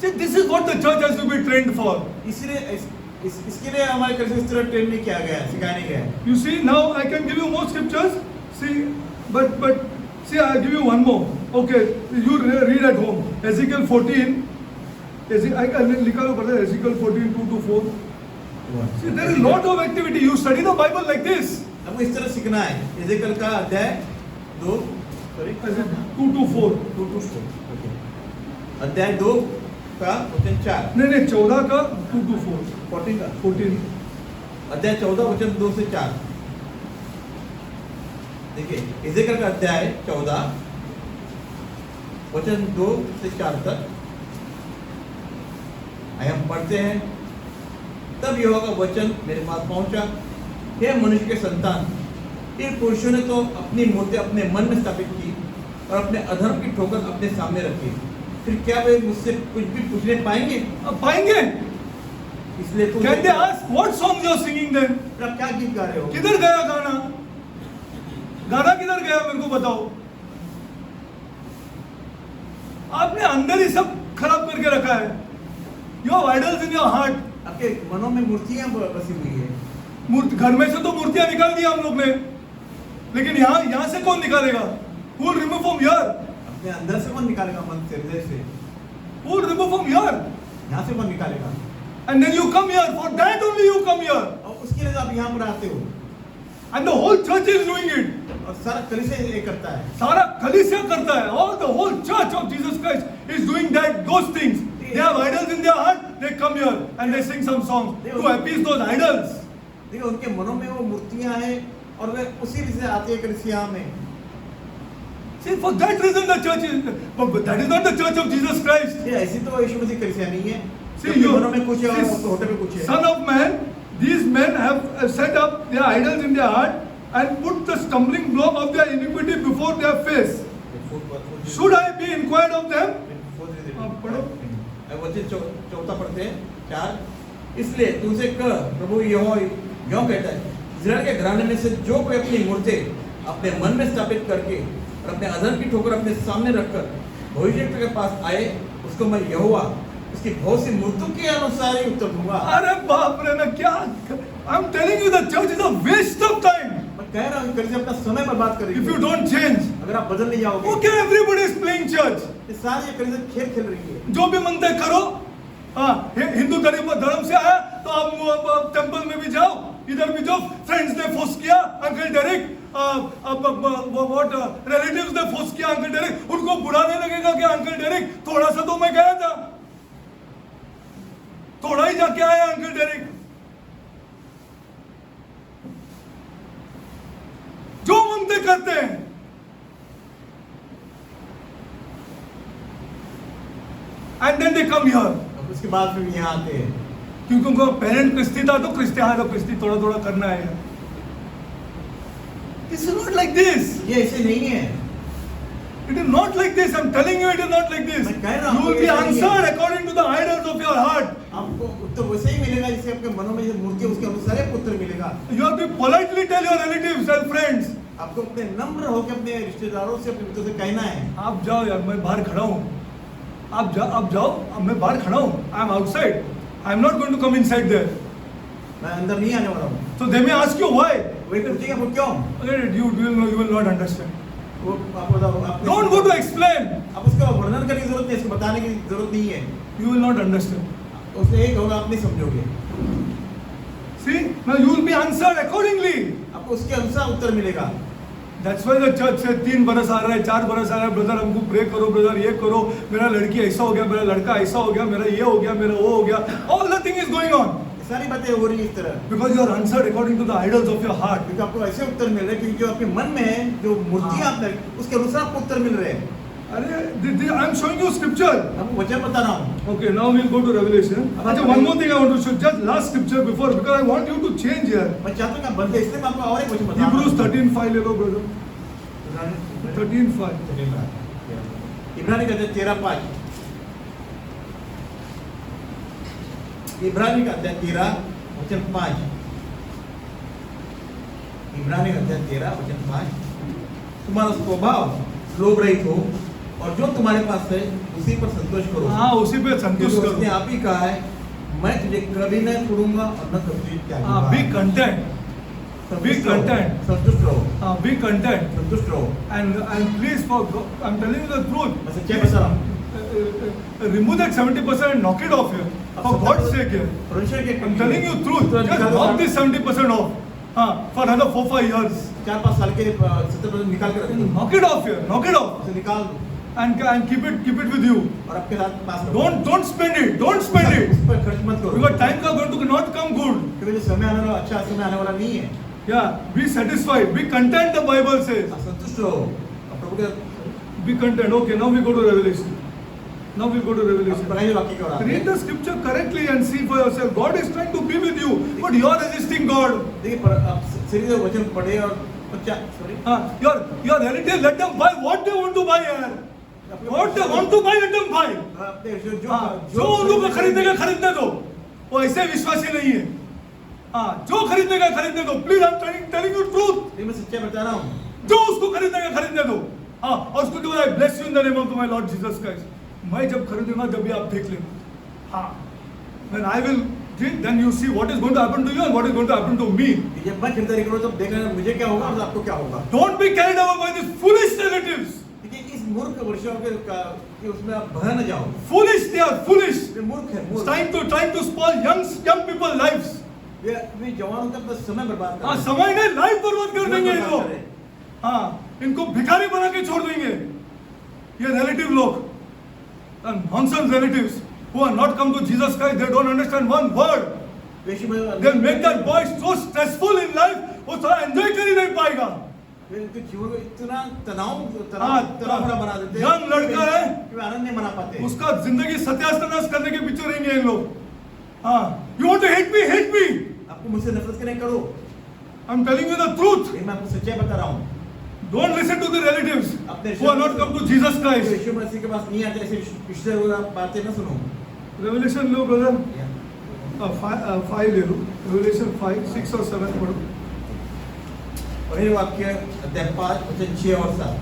See, this is what the church has to be trained for. इसलिए इसके लिए हमारे घर से इस तरह ट्रेन नहीं किया गया है, सिखाया नहीं गया है। You see, now I can give you more scriptures. See, but see, I'll give you one more. Okay, you read at home. Ezekiel 14. I can लिखा लो पढ़ते Ezekiel 14 2 to 4. See, there is lot of activity. You study the Bible like this. हमको इस तरह सीखना है। Ezekiel का अध्याय 2 2 to 4. 2 to 4 okay. अध्याय 2 का वचन 4 नहीं 14 का 2 to 4. 14 का 14. अध्याय 14 वचन 2 से 4। देखिए, एजेकियल का अध्याय 14 वचन 2 से 4 तक आइए हम पढ़ते हैं। तब यहोवा का वचन मेरे पास पहुंचा, हे मनुष्य के संतान, इन पुरुषों ने तो अपनी मूर्ति अपने मन में स्थापित की और अपने अधर्म की ठोकर अपने सामने रखी, फिर क्या वे मुझसे कुछ भी पूछने पाएंगे? अब पाएंगे। इसलिए तू Can they ask what songs you are singing then? आप क्या गीत गा रहे हो? किधर गया गाना? गाना किधर गया मेरे को बताओ। आपने अंदर ही सब खराब करके रखा है। You have idols in your heart. आपके मनों में मूर्तियां बसी हुई है। घर में से तो मूर्तियां निकाल दी हम लोग ने, लेकिन यहाँ से कौन निकालेगा? Who will remove from here? अपने अंदर से कौन निकालेगा? मन से, हृदय से। Who will remove from here? यहाँ से कौन निकालेगा? And then you come here. For that only you come here. और उसके लिए आप यहाँ पर आते हो। And the whole church is doing it. और सारा कलीसिया ये करता है। सारा कलीसिया करता है. All the whole church of Jesus Christ is doing those things. They have idols in their heart. They come here and they sing some songs to appease those idols. देखिए उनके मनों में वो मूर्तियां हैं और वे उसी से आते हैं कलीसिया में। See, for that reason the church is, but that is not the church of Jesus Christ. ये ऐसी तो यीशु मसीह कलीसिया नहीं है। See, you, मनों में कुछ है और होठों में कुछ है। Son of man, these men have set up their idols in their heart and put the stumbling block of their iniquity before their face. Should I be inquired of them? वचन चौथा पढ़ते हैं 4। इसलिए तुमसे कह, प्रभु यहोवा यूं कहता है, इस्राएल के घराने में से जो कोई अपनी मूर्ति अपने मन में स्थापित करके और अपने अधर्म की ठोकर अपने सामने रखकर भविष्य के पास आए, उसको मैं यहोवा उसकी बहुत सी मूर्तियों के अनुसार ही उत्तर दूंगा। अरे बाप रे, ना क्या? I am telling you, the church is a waste of time. मैं कह रहा हूँ कलीसिया अपना समय बर्बाद करेगी। If you don't change, अगर आप बदल नहीं जाओगे। Okay, everybody is playing church. ये सारी कलीसिया खेल खेल रही है। जो भी मन तय करो। हाँ, हिंदू धर्म से आया तो आप टेंपल में भी जाओ, इधर भी जाओ। फ्रेंड्स ने फोर्स किया, अंकल डेरिक, व्हाट रिलेटिव्स ने फोर्स किया अंकल डेरिक, उनको बुरा नहीं लगेगा कि अंकल डेरिक थोड़ा सा तो मैं गया था, थोड़ा ही जाके आया अंकल डेरिक। जो मनते करते हैं। And then they come here. उसके बाद फिर यहाँ आते हैं। क्योंकि उनको पेरेंट क्रिस्ती था तो क्रिस्ती हाँ तो क्रिस्ती थोड़ा थोड़ा करना है। It's not like this. ये ऐसे नहीं है। It is not like this. I'm telling you, it is not like this. मैं कह रहा हूँ, You will be answered according to the idols of your heart. आपको उत्तर वैसे ही मिलेगा जैसे आपके मनों में जो मूर्ति है उसके अनुसार ही उत्तर मिलेगा। You have to politely tell your relatives and friends. आपको अपने नम्र होकर अपने रिश्तेदारों से अपने मित्रों से कहना है। आप जाओ यार, मैं बाहर खड़ा हूँ। आप जाओ, अब मैं बाहर खड़ा हूँ। I am outside. I am not going to come inside there. मैं अंदर नहीं आने वाला हूँ। So they may ask you why. वही पूछेंगे वो क्यों? You will not understand. वो आप बताओ। Don't go to explain. आप उसका वर्णन करने की जरूरत नहीं, इसको बताने की जरूरत नहीं है। You will not understand. उसने एक होगा आप नहीं समझोगे। See, now you will be answered accordingly. आपको उसके अनुसार उत्तर मिलेगा। That's why the church से 3 बरस आ रहा है, 4 बरस आ रहा है, ब्रदर हमको प्रे करो, ब्रदर ये करो, मेरा लड़की ऐसा हो गया, मेरा लड़का ऐसा हो गया, मेरा ये हो गया, मेरा वो हो गया, all the thing is going on. सारी बातें हो रही है इस तरह। Because you are answered according to the idols of your heart. क्योंकि आपको ऐसे उत्तर मिल रहे हैं क्योंकि जो आपके मन में है, जो मूर्तियां आपने उसके अनुसार आपको उत्तर मिल रहे हैं। अरे I am showing you scripture. आपको वचन बता रहा हूँ। Okay, now we'll go to Revelation. अच्छा, one more thing I want to show, just last scripture before, because I want you to change here. मैं चाहता हूँ कि आप बंदे इसलिए मैं आपको और एक वचन बता रहा हूँ। Hebrews 13:5 ले लो brother. 13:5. इब्रानी का अध्याय 13:5। इब्रानी का अध्याय 13 वचन 5। इब्रानी का अध्याय 13 वचन 5। तुम्हारा स्वभाव लोभ रहित हो और जो तुम्हारे पास है उसी पर संतोष करो। हाँ, उसी पे संतुष्ट करो। उसने आप ही कहा है, मैं तुझे कभी न छोड़ूंगा और न कभी त्यागूंगा। Be content. Be content. संतुष्ट रहो। Be content. संतुष्ट रहो। And please, for God, I'm telling you the truth. मैं सच्चाई बता रहा हूँ। Remove that 70% and knock it off here. For God's sake here. परमेश्वर के I'm telling you truth. Just knock this 70% off. For another 4-5 years. 4-5 साल के 70% निकाल के रख दो। Knock it off here. Knock it off. उसे निकाल दो। And keep it with you. और आपके साथ पास रखो। Don't spend it. Don't spend it. उस पर खर्च मत करो। Because time is going to not come good. क्योंकि जो समय आने वाला अच्छा समय आने वाला नहीं है। Yeah. Be satisfied. Be content. The Bible says. संतुष्ट रहो। प्रभु के Be content. Okay. Now we go to Revelation. Now we go to Revelation. पढ़ाई वाक्य के बाद Read the scripture correctly and see for yourself. God is trying to be with you, but you are resisting God. देखिए आप सीधे वचन पढ़े और sorry Your relatives, let them buy what they want to buy, यार. What they want to buy, let them buy. जो उनको खरीदेगा खरीदने दो. वो ऐसे विश्वासी नहीं है. जो खरीदेगा खरीदने दो. Please, I'm telling you truth. मैं सच्चाई बता रहा हूँ. जो उसको खरीदेगा खरीदने दो. और उसको जो I bless you in the name of my Lord Jesus Christ. मैं जब खरीदूंगा जब भी आप देख लेना. When I will then you see what is going to happen to you and what is going to happen to me. जब मैं खरीदारी करूँ तो देख लेना मुझे क्या होगा और आपको क्या होगा. Don't be carried away by these foolish relatives. देखिए इस मूर्ख वर्षों के उसमें आप बह न जाओ. Foolish, they are foolish. वे मूर्ख है It's मूर्ख. trying to spoil young people lives. वे जवानों का बस समय बर्बाद कर हाँ रहे हैं. समय नहीं लाइफ बर्बाद कर देंगे ये बर्बाद लोग. कर रहे हैं. हाँ इनको भिखारी बना के छोड़ देंगे ये रिलेटिव लोग. Nonsense relatives who are not come to Jesus Christ, they don't understand one word. यीशु में They'll make that boy so stressful in life, वो थोड़ा एंजॉय कर ही नहीं पाएगा. वे उनके जीवन को इतना तनाव हाँ, भरा बना देते हैं. young लड़का है. कि वे आनंद नहीं मना पाते. उसका जिंदगी सत्यानाश करने के पीछे रहेंगे ये लोग. हाँ, you want to hate me, hate me. आपको मुझसे नफरत नहीं करो. I'm telling you the truth. लेकिन मैं आपको सच्चाई बता रहा हूँ. Don't listen to the relatives अपने who are not come to Jesus जो Christ. यीशु मसीह के पास नहीं आते ऐसे ईश्वर वगैरह बातें न सुनो. Revelation लो brother. 5 ले लो. Revelation 5, 6 और 7 पढ़ो. पहले वाक्य अध्याय 5 वचन 6 और 7.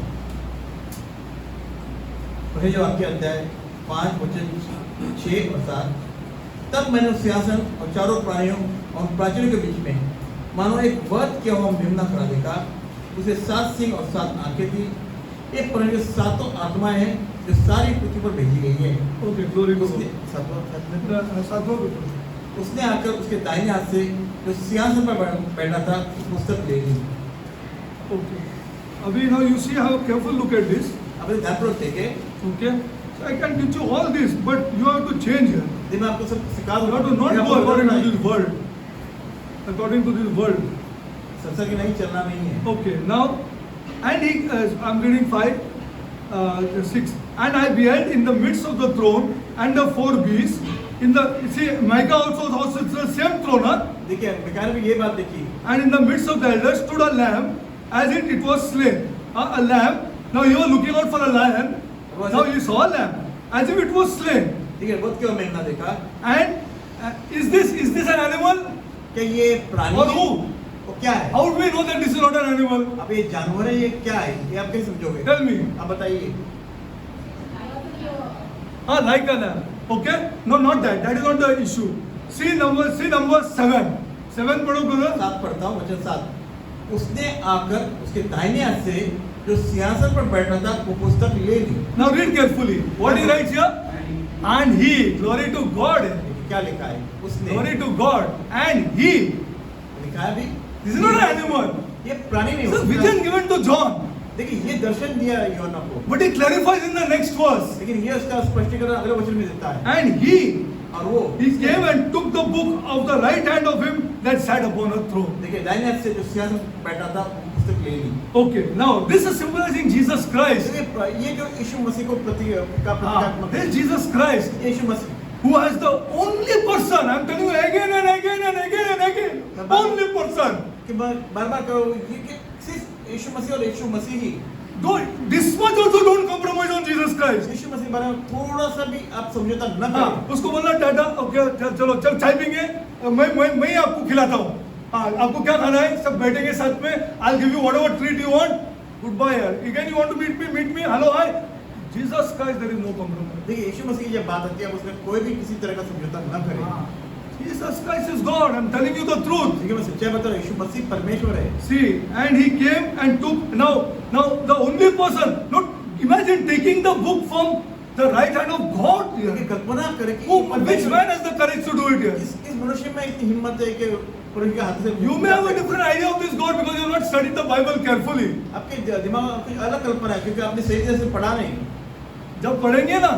पहले वाक्य अध्याय 5 वचन 6 और 7. तब मैंने उस सिंहासन और चारों प्राणियों और प्राचीनों के बीच में मानो एक वध किया हुआ मेमना खड़ा देखा. उसे 7 सिंह और 7 आंखें थी. एक प्राणी के 7 आत्माएं हैं जो सारी पृथ्वी पर भेजी गई है. Okay, glory to उसने God. सातवां को पढ़ो. उसने आकर उसके दाहिने हाथ से जो सिंहासन पर बैठा था पुस्तक ले ली. Okay. अभी now you see how careful look at this. अपने ध्यानपूर्वक देखे. Okay. So I can teach you all this, but you have to change here. दिन में आपको सब सिखा You दूंगा. have to not go according to this world. According to this world. संसार की नहीं चलना नहीं है. Okay. Now, and he, I'm reading 5, 6. And I beheld in the midst of the throne and the 4 beasts. In the see, Micah also it's the same throne, huh? देखिए बेकार में ये बात देखिए. And in the midst of the elders stood a lamb, as it was slain. A lamb. Now you were looking out for a lion. Now you saw a lamb, as if it was slain. देखिए बहुत क्यों मेमना देखा. And is this an animal? क्या ये प्राणी और है? who? वो क्या है? How do we know that this is not an animal? अब ये जानवर है ये क्या है? ये आप कैसे समझोगे? Tell me. आप बताइए. Like a lamb. Okay? No, not that. That is not the issue. See number 7. 7 पढ़ो brother. 7 पढ़ता हूँ वचन 7. उसने आकर उसके दाहिने हाथ से जो सिंहासन पर बैठा था वो पुस्तक ले ली. Now read carefully. What he writes here? And he, glory to God. क्या लिखा है? उसने. Glory to God. And he. लिखा है भी. This is not an animal. ये प्राणी नहीं This is होता. vision given to John. देखिए ये दर्शन दिया है यूहन्ना को. But he clarifies in the next verse. लेकिन ये उसका स्पष्टीकरण अगले वचन में देता है. And he और वो He came and took the book of the right hand of him that sat upon a throne. देखिए दाहिने हाथ से जो सिंहासन पर बैठा था पुस्तक ले ली. Okay, now this is symbolizing Jesus Christ. ये जो यीशु मसीह को प्रतीकात्मक This is Jesus Christ Yeshu Masih who has the only person. I'm telling you again and again and again and again. Only person. कि बार-बार करो ये कि सिर्फ यीशु मसीह और यीशु मसीह ही. This much also don't compromise on Jesus Christ. यीशु मसीह के बारे में थोड़ा सा भी आप समझौता न हाँ, करें. उसको बोलना टाटा. ओके चलो चाय पीएंगे. मैं ही आपको खिलाता हूँ. हाँ, आपको क्या खाना है? सब बैठेंगे साथ में. I'll give you whatever treat you want. Goodbye यार. Again you want to meet me. Hello, hi. Jesus Christ, there is no compromise. देखिए यीशु मसीह की जब बात आती है उसमें कोई भी किसी तरह का समझौता न करे. Jesus Christ is God. I'm telling you the truth. देखिए मैं सच्चाई बता रहा हूँ यीशु मसीह परमेश्वर है. See, and he came and took now the only person. Not imagine taking the book from the right hand of God. देखिए कल्पना करें कि Which man has the courage to do it here? इस मनुष्य में इतनी हिम्मत है कि पुरुष के हाथ से. You may have a different idea of this God because you have not studied the Bible carefully. आपके दिमाग में कुछ अलग कल्पना है क्योंकि आपने सही तरह से पढ़ा नहीं. जब पढ़ेंगे ना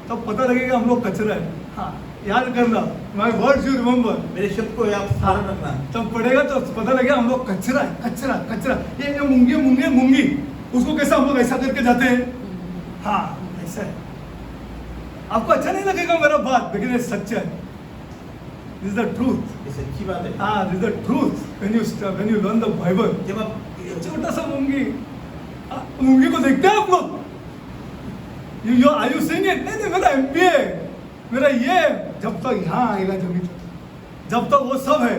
तब पता लगेगा हम लोग कचरा है. हाँ, याद करना. My words you remember. मेरे शब्द को आप स्मरण रखना. तब पढ़ेगा तो पता लगेगा हम लोग कचरा है. कचरा. ये मूंगी. उसको कैसा हम लोग ऐसा करके जाते हैं. हाँ, ऐसा है. आपको अच्छा नहीं लगेगा मेरा बात, लेकिन ये सच्चा है. This is the truth. ये सच्ची बात है. हाँ, this is the truth. When you learn the Bible. जब आप छोटा सा मूंगी को देखते हैं आप लोग. Are you seeing it? नहीं मेरा MBA, मेरा ये जब तक यहाँ आएगा जमीन, जब तक वो सब है,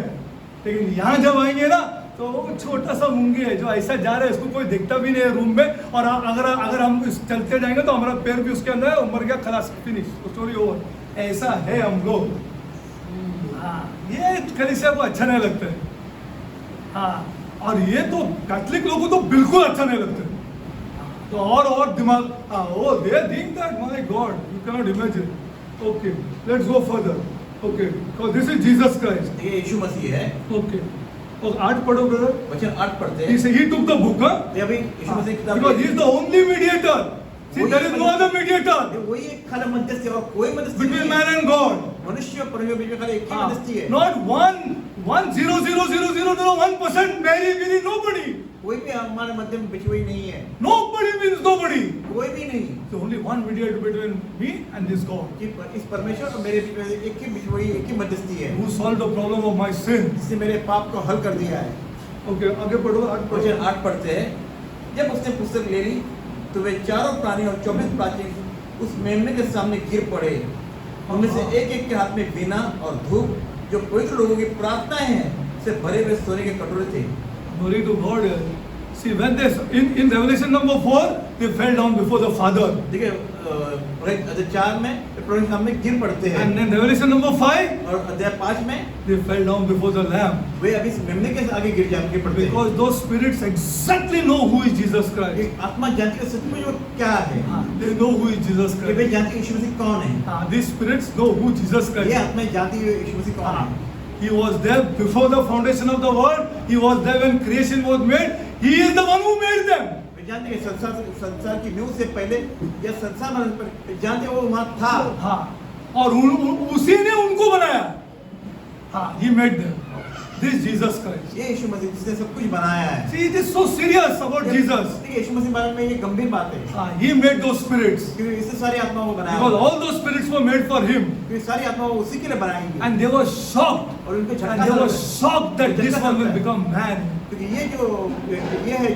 लेकिन यहाँ जब आएंगे ना तो वो छोटा सा मूंगी है जो ऐसा जा रहा है, इसको कोई देखता भी नहीं है रूम में. और अगर हम चलते जाएंगे तो हमारा पैर भी उसके अंदर है, मर गया, खलास, फिनिश, स्टोरी ओवर. ऐसा है हम लोग. हाँ, ये कलीसिया को अच्छा नहीं लगता है। हाँ, और ये तो कैथलिक लोगों को तो बिल्कुल अच्छा नहीं लगता है। तो और दिमाग, oh, they think that, my God, you cannot imagine. Okay, let's go further. Okay, because this is Jesus Christ. ये यीशु मसीह है। Okay, और 8 पढ़ो ब्रदर। वचन 8 पढ़ते हैं। He took the book, huh? ये अभी यीशु मसीह की किताब Because he is the only mediator. See, there is no other ये mediator वही एक खाली मध्यस्थी है और कोई मध्यस्थी between नहीं man है। and God. मनुष्य और परमेश्वर के बीच में खाली एक ही मध्यस्थी है। Not 1.0000001% Mary meaning nobody. कोई भी हमारे मध्य में बिछुई नहीं है। Nobody means nobody. कोई भी नहीं। So only one mediator between me and this God, इस परमेश्वर और मेरे बीच में एक ही बिछुई, एक ही मध्यस्थी है। who solved the problem of my sin. जिसने मेरे पाप को हल कर दिया है। Okay, आगे पढ़ो, 8 पढ़ो। वचन 8 पढ़ते हैं। जब उसने पुस्तक ले ली तो वे चारों प्राणी और 24 प्राचीन उस मेमने के सामने गिर पड़े। उनमें से एक के हाथ में वीणा और धूप जो पवित्र लोगों की प्रार्थनाएं हैं से भरे हुए सोने के कटोरे थे। Glory to God. See, when they in Revelation number 4, they fell down before the Father. देखिए 4 में प्रभु के सामने गिर पड़ते हैं। And in Revelation number 5, और अध्याय 5 में they fell down before the Lamb. वे अभी इस मेमने के आगे गिर पड़ते हैं। Because those spirits exactly know who is Jesus Christ. एक आत्मा जानती है सचमुच वो क्या है। They know who is Jesus कि वे Christ. जानती है यीशु मसीह कौन है। These spirits know who Jesus ये Christ is. आत्मा जानती है यीशु मसीह कौन है। He was there before the foundation of the world. He was there when creation was made. He is the one who made them. वे जानते हैं संसार की न्यू से पहले या संसार में जानते हैं वो वहाँ था। हाँ, और उसी ने उनको बनाया। हाँ, he made them. This Jesus Christ. ये यीशु मसीह जिसने सब कुछ बनाया है। See, it is so serious about Jesus. देखिए यीशु मसीह बारे में ये गंभीर बात है। He made those spirits. क्योंकि इससे सारी आत्माओं को बनाया। Because all those spirits were made for him. क्योंकि सारी आत्माओं उसी के लिए बनाई गई। And they were shocked. और उनको झटका And they were लगा। shocked that this one will become man. क्योंकि ये है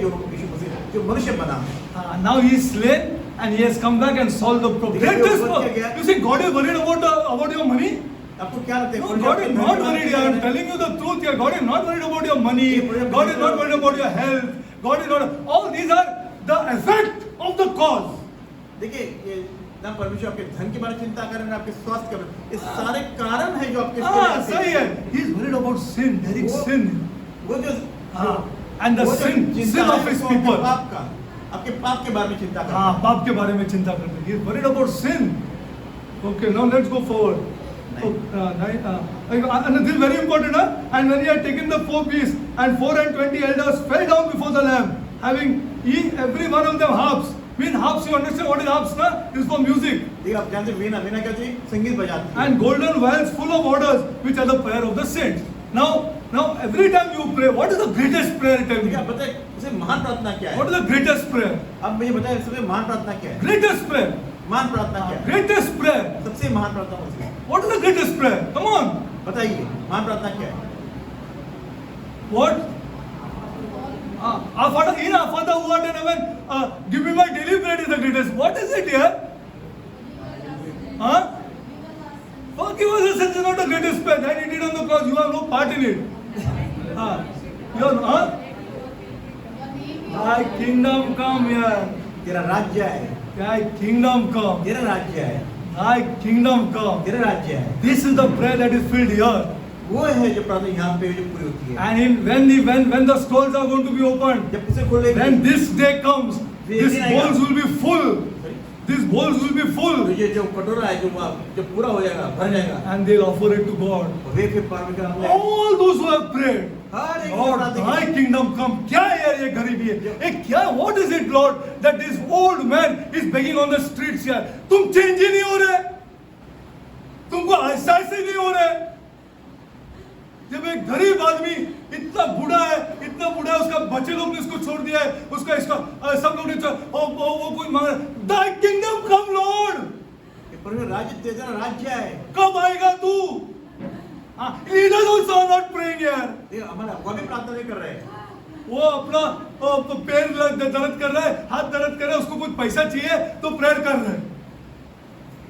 जो यीशु मसीह जो मनुष्य बना। Now he is slain and he has come back and solved the problem. You see, God is worried about your money. आपको क्या लगता है? No, God is not worried. I am telling you the truth here. God is not worried about your money. God is not worried about your health. God is not. All these are the effect of the cause. देखिए ये ना परमेश्वर आपके धन के बारे में चिंता कर रहे हैं, आपके स्वास्थ्य के बारे में, ये सारे कारण है जो आपके सही है. He is worried about sin, direct sin. वो जो and the sin of his people. आपके पाप के बारे में चिंता करते हैं। हाँ, पाप के बारे में चिंता करते हैं. He is worried about sin. Okay, now let's go forward. And this is very important. And when he had taken the 4 beasts, and 4 and 20 elders fell down before the Lamb, having every one of them harps. Mean harps, you understand what is harps, na? This is for music. देखिए आप जानते हैं वीणा क्या होती है? संगीत बजाती है। And golden vials full of orders, which are the prayer of the saints. Now every time you pray, what is the greatest prayer? Tell me. क्या बताए? उसे महान प्रार्थना क्या है? What is the greatest prayer? अब मुझे बताइए सबसे महान प्रार्थना क्या है? Greatest prayer. महान प्रार्थना क्या है? Greatest prayer. सबसे महान प्रार्थना कौन सी है? What is the greatest prayer? Come on. बताइए महान प्रार्थना क्या है? What? Our Father who art in heaven, give me my daily bread is the greatest. What is it here? Forgive us our sins is not the greatest prayer. That he did on the cross. You have no part in it. Thy kingdom come here. तेरा राज्य है। Thy kingdom come. तेरा राज्य है। Thy kingdom come. तेरा राज्य है। This is the prayer that is filled here. वो है जो प्रार्थना यहाँ पे जो पूरी होती है। And when the scrolls are going to be opened, जब उसे खोलेंगे, when this day comes, these bowls will be full. These bowls will be full. तो ये जो कटोरा है जो पूरा हो जाएगा, भर जाएगा, And they'll offer it to God. वे फिर परमेश्वर को All those who have prayed, हर एक Lord, thy kingdom come. क्या है यार ये गरीबी है? ये क्या? What is it, Lord, that this old man is begging on the streets here? तुम चेंज ही नहीं हो रहे, तुमको एहसास ही नहीं हो रहे. जब एक गरीब आदमी इतना बूढ़ा है, उसका बच्चे लोग ने इसको छोड़ दिया है, उसका सब लोग ने वो कोई मांग रहा, Thy kingdom come, Lord. परमेश्वर राज्य तेरा राज्य है। कब आएगा तू? Leaders also are not praying यार. ये हमारा वो भी प्रार्थना नहीं कर रहे हैं। वो अपना पैर दर्द कर रहा है, हाथ दर्द कर रहा है, उसको कुछ पैसा चाहिए तो प्रेयर कर रहे हैं.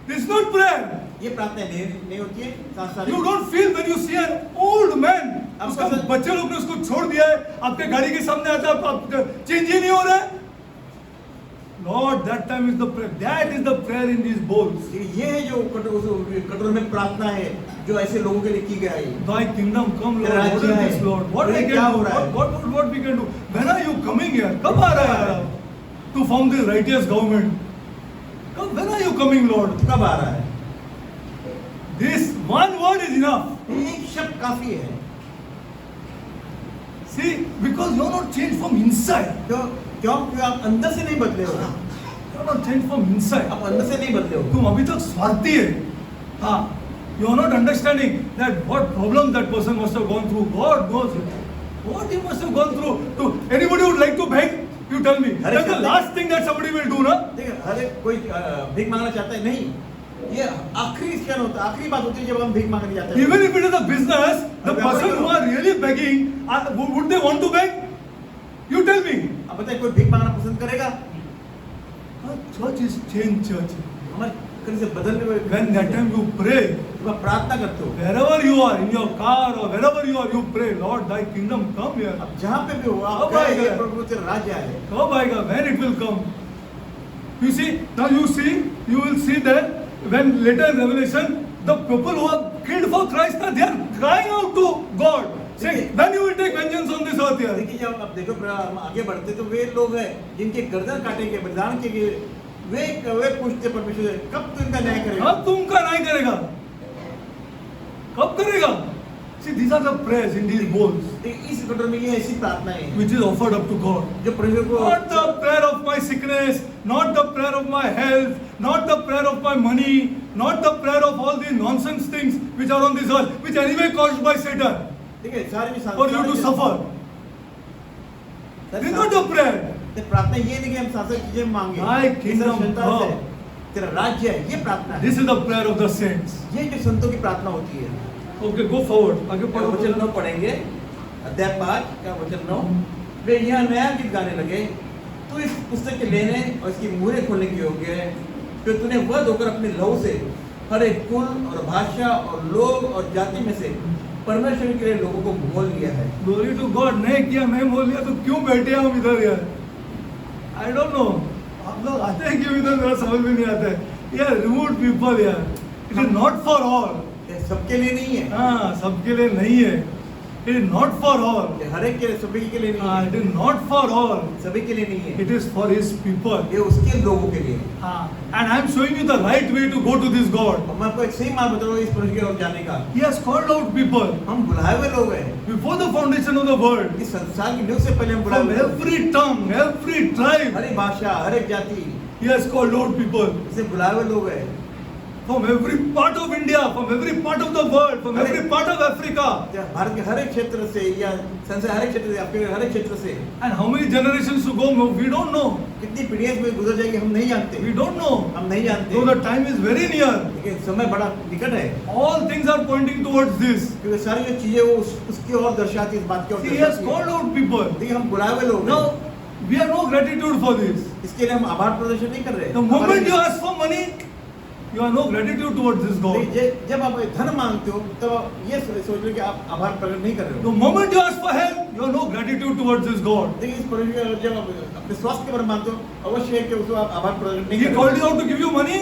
This is not prayer. ये प्रार्थना नहीं होती है सांसारिक। You don't feel when you see an old man. उसका बच्चे लोग ने उसको छोड़ दिया है, आपके गाड़ी के सामने आता है, आप चेंज ही नहीं हो रहा है. Lord, that time is the prayer. That is the prayer in these bowls. ये है जो कटोरे में प्रार्थना है जो ऐसे लोगों के लिए की गई है। Thy kingdom come, Lord. What is this, Lord? What we can do? What we can do? When are you coming here? कब आ रहा है to form this righteous government? When are you coming, Lord? कब आ रहा है? This one word is enough. एक शब्द काफी है। See, because you are not changed from inside. क्योंकि आप अंदर से नहीं बदले हो। You are not changed from inside. आप अंदर से नहीं बदले हो। तुम अभी तक स्वार्थी है। हाँ, you are not understanding that what problem that person must have gone through. God knows it. What he must have gone through. To anybody would like to beg? You tell me. That's the last thing that somebody will do, ना? देखिए, हर एक कोई भीख मांगना चाहता है नहीं। ये आखिरी क्षण होता है, आखिरी बात होती है जब हम भीख मांगने जाते हैं। Even if it is a business, the person who are really begging, would they want to beg? You tell me. अब बताइए कोई भीख मांगना पसंद करेगा? Church is changed church. हमारे कहीं से बदलने में When that time you pray, जब आप प्रार्थना करते हो, wherever you are, in your car or wherever you are, you pray, Lord, Thy kingdom come here. अब जहाँ पे भी हो आप कब कहें, आएगा? ये प्रभु तेरा राज्य आए। कब आएगा? When it will come? You see, now you will see that when later in Revelation, the people who are killed for Christ, they are crying out to God, saying, when you will take vengeance on this earth here? देखिए जब आप देखो हम आगे बढ़ते तो वे लोग हैं जिनके गर्दन काटेंगे बलिदान के लिए वे पूछते परमेश्वर से कब तू इनका न्याय करेगा? कब तुमका न्याय करेगा? कब करेगा? See, these are the prayers in these bowls, इस कटोरे में ये ऐसी प्रार्थनाएं हैं which is offered up to God. जो परमेश्वर को Not the prayer of my sickness, not the prayer of my health, not the prayer of my money, not the prayer of all these nonsense things which are on this earth, which anyway caused by Satan देखिए सारे for you to suffer. This is not the prayer. प्रार्थना ये नहीं कि हम सांसद चीजें मांगे Thy kingdom come. तेरा राज्य है ये प्रार्थना है This is the prayer of the saints. ये जो संतों की प्रार्थना होती है Okay, go forward. आगे पढ़ो. वचन 9 पढ़ेंगे अध्याय 5 का वचन 9 वे यहाँ नया गीत गाने लगे तू इस पुस्तक के लेने और इसकी मुहरें खोलने के योग्य है फिर तूने वध होकर अपने लहू से हर एक कुल और भाषा और लोग और जाति में से परमेश्वर के लिए लोगों को मोल लिया है। Glory to God. नहीं किया, नहीं मोल लिया तो क्यों बैठे हम इधर यार? I don't know. आप लोग आते हैं क्यों इधर? मेरा समझ में नहीं आता है। यार removed people यार. It is not for all. ये सबके लिए नहीं है हाँ, सबके लिए नहीं है. It is not for all. ये हर एक के लिए सभी के लिए नहीं हाँ, है it is not for all. सभी के लिए नहीं है It is for His people. ये उसके लोगों के लिए हाँ. And I am showing you the right way to go to this God. और मैं आपको एक सही मार्ग बता रहा हूँ इस परमेश्वर की ओर जाने का He has called out people हम बुलाए हुए लोग हैं before the foundation of the world. इस संसार की न्यूज़ से पहले हम बुलाए From हुए हैं every tongue, every tribe, हर एक भाषा हर एक जाति He has called out people. इसे बुलाए हुए लोग हैं From every part of India, from every part of the world, from every part of Africa. Bharat के हर एक क्षेत्र से या संसार हर एक क्षेत्र से आपके हर एक क्षेत्र से And how many generations to go, we don't know. कितनी पीढ़ियां इसमें गुजर जाएगी हम नहीं जानते We don't know. हम नहीं जानते Though the time is very near. लेकिन समय बड़ा निकट है All things are pointing towards this. क्योंकि सारी जो चीजें वो उसकी ओर दर्शाती इस बात की ओर See, He has दर्शाती called है out people. देखिए हम बुलाए हुए लोग हैं Now, we have no gratitude for this. इसके लिए हम आभार प्रदर्शन नहीं कर रहे The moment you ask for money, you have no gratitude towards this God. जब आप धन मांगते हो तो ये सोच लो कि आप आभार प्रकट नहीं कर रहे The हो moment you ask for help, you have no gratitude towards this God. देखिए इस परमेश्वर जब आप अपने स्वास्थ्य के बारे में मानते हो अवश्य है कि उसको आप आभार प्रकट नहीं He कर called रहे you out to give you money.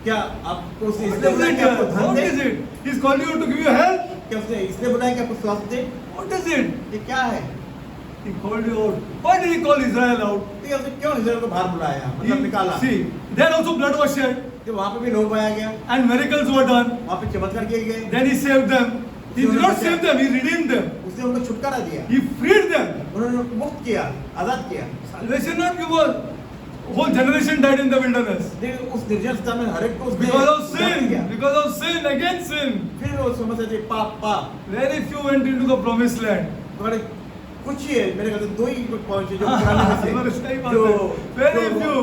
क्या आपको उसने What इसलिए is बुलाया it कि आपको here? धन What they is it? He's called you out to give you help. क्या उसने इसलिए बुलाया कि आपको स्वास्थ्य दे What is it? ये क्या है He called you out. Why did He call Israel out? ठीक है उसने क्यों इस्राएल को बाहर बुलाया मतलब निकाला See, there also blood was shed कि वहाँ पे भी लोग पाया गया and miracles were done. वहाँ पे चमत्कार किए गए Then He saved them. He did not save them. He redeemed them. उसने उनको छुटकारा दिया He freed them. उन्होंने मुक्त किया आजाद किया Salvation not because whole generation died in the wilderness देखिए उस निर्जन स्थान में हर एक को उसने because of दर्द किया। sin. Because of sin against sin. फिर वो समझ थे पाप पाप Very few went into the promised land. बड़े कुछ ही है मेरे ख्याल से दो ही पहुंचे जो हाँ, पुराने हाँ, में सही से बात जो है. Very जो- few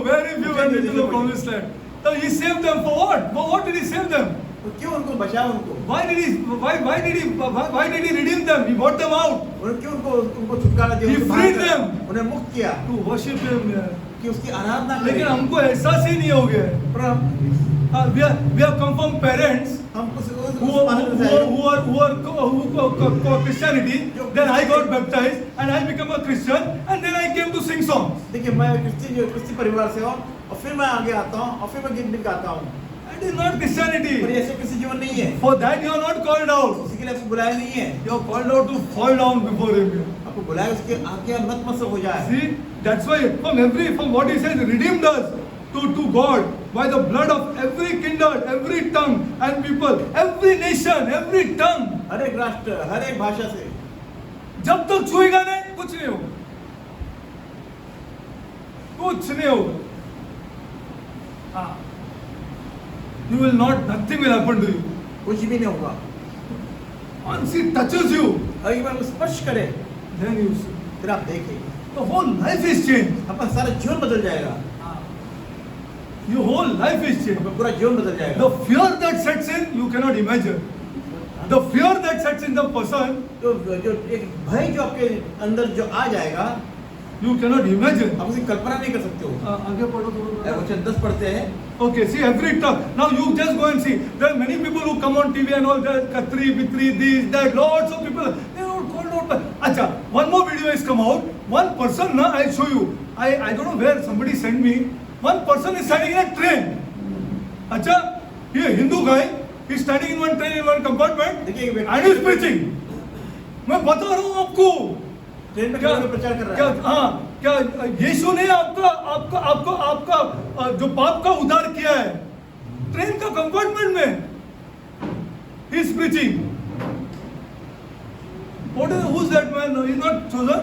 went into the promised land. So He saved them for what? For what did He save them? तो क्यों उनको बचाया उनको Why did He redeem them? He brought them out उन्होंने क्यों उनको छुटकारा दिया He उनको बाहर freed किया, them. उन्हें मुक्त किया to worship Him. यार. कि उसकी आराधना लेकिन करें हमको एहसास ही नहीं हो गया है. पर हम We have come from parents उस who मानव से are Christianity. Then I got baptized and I became a Christian and then I came to sing songs. देखिए मैं क्रिश्चियन परिवार से हूँ और फिर मैं आगे आता हूँ और फिर मैं गीत गाता हूँ। That is not पर Christianity. ऐसे किसी जीवन नहीं है, For that you are not called out. उसी के लिए आपको बुलाया नहीं है। You are called out to fall down before him. आपको बुलाया उसके आगे नतमस्तक हो जाए। See, that's why from what he says, redeemed us to God by the blood of every kindred, every tongue and people, every nation, every tongue. हर एक राष्ट्र, हर एक भाषा से। जब तक छुएगा नहीं कुछ नहीं होगा, कुछ नहीं होगा। हाँ, you will not, nothing will happen to you. कुछ भी नहीं होगा। Once he touches you, और एक बार वो स्पर्श करे, then you see. फिर आप देखें, The whole life is changed. आपका सारा जीवन बदल जाएगा। Your whole life is changed. आपका पूरा जीवन बदल जाएगा। The fear that sets in, you cannot imagine. The fear that sets in the person, तो जो एक भय जो आपके अंदर जो आ जाएगा, you cannot imagine. आप उसे कल्पना नहीं कर सकते हो। आगे पढ़ो थोड़ा। वचन 10 पढ़ते हैं। Okay, see every talk. Now you just go and see. There are many people who come on TV and all that, Katri, Bitri, this, that. Lots of people. They are all called out. Acha, one more video has come out. One person, na, I'll show you. I don't know where somebody sent me. One person is standing in a train. Acha, here Hindu guy is standing in one train in one compartment देखिए and is preaching. मैं बता रहा हूँ आपको। Train में क्या प्रचार कर क्या रहा है। हाँ क्या यीशु ने आपका आपका आपका आपका जो पाप का उद्धार किया है ट्रेन का कंपार्टमेंट में he is preaching what is who is that man he is not chosen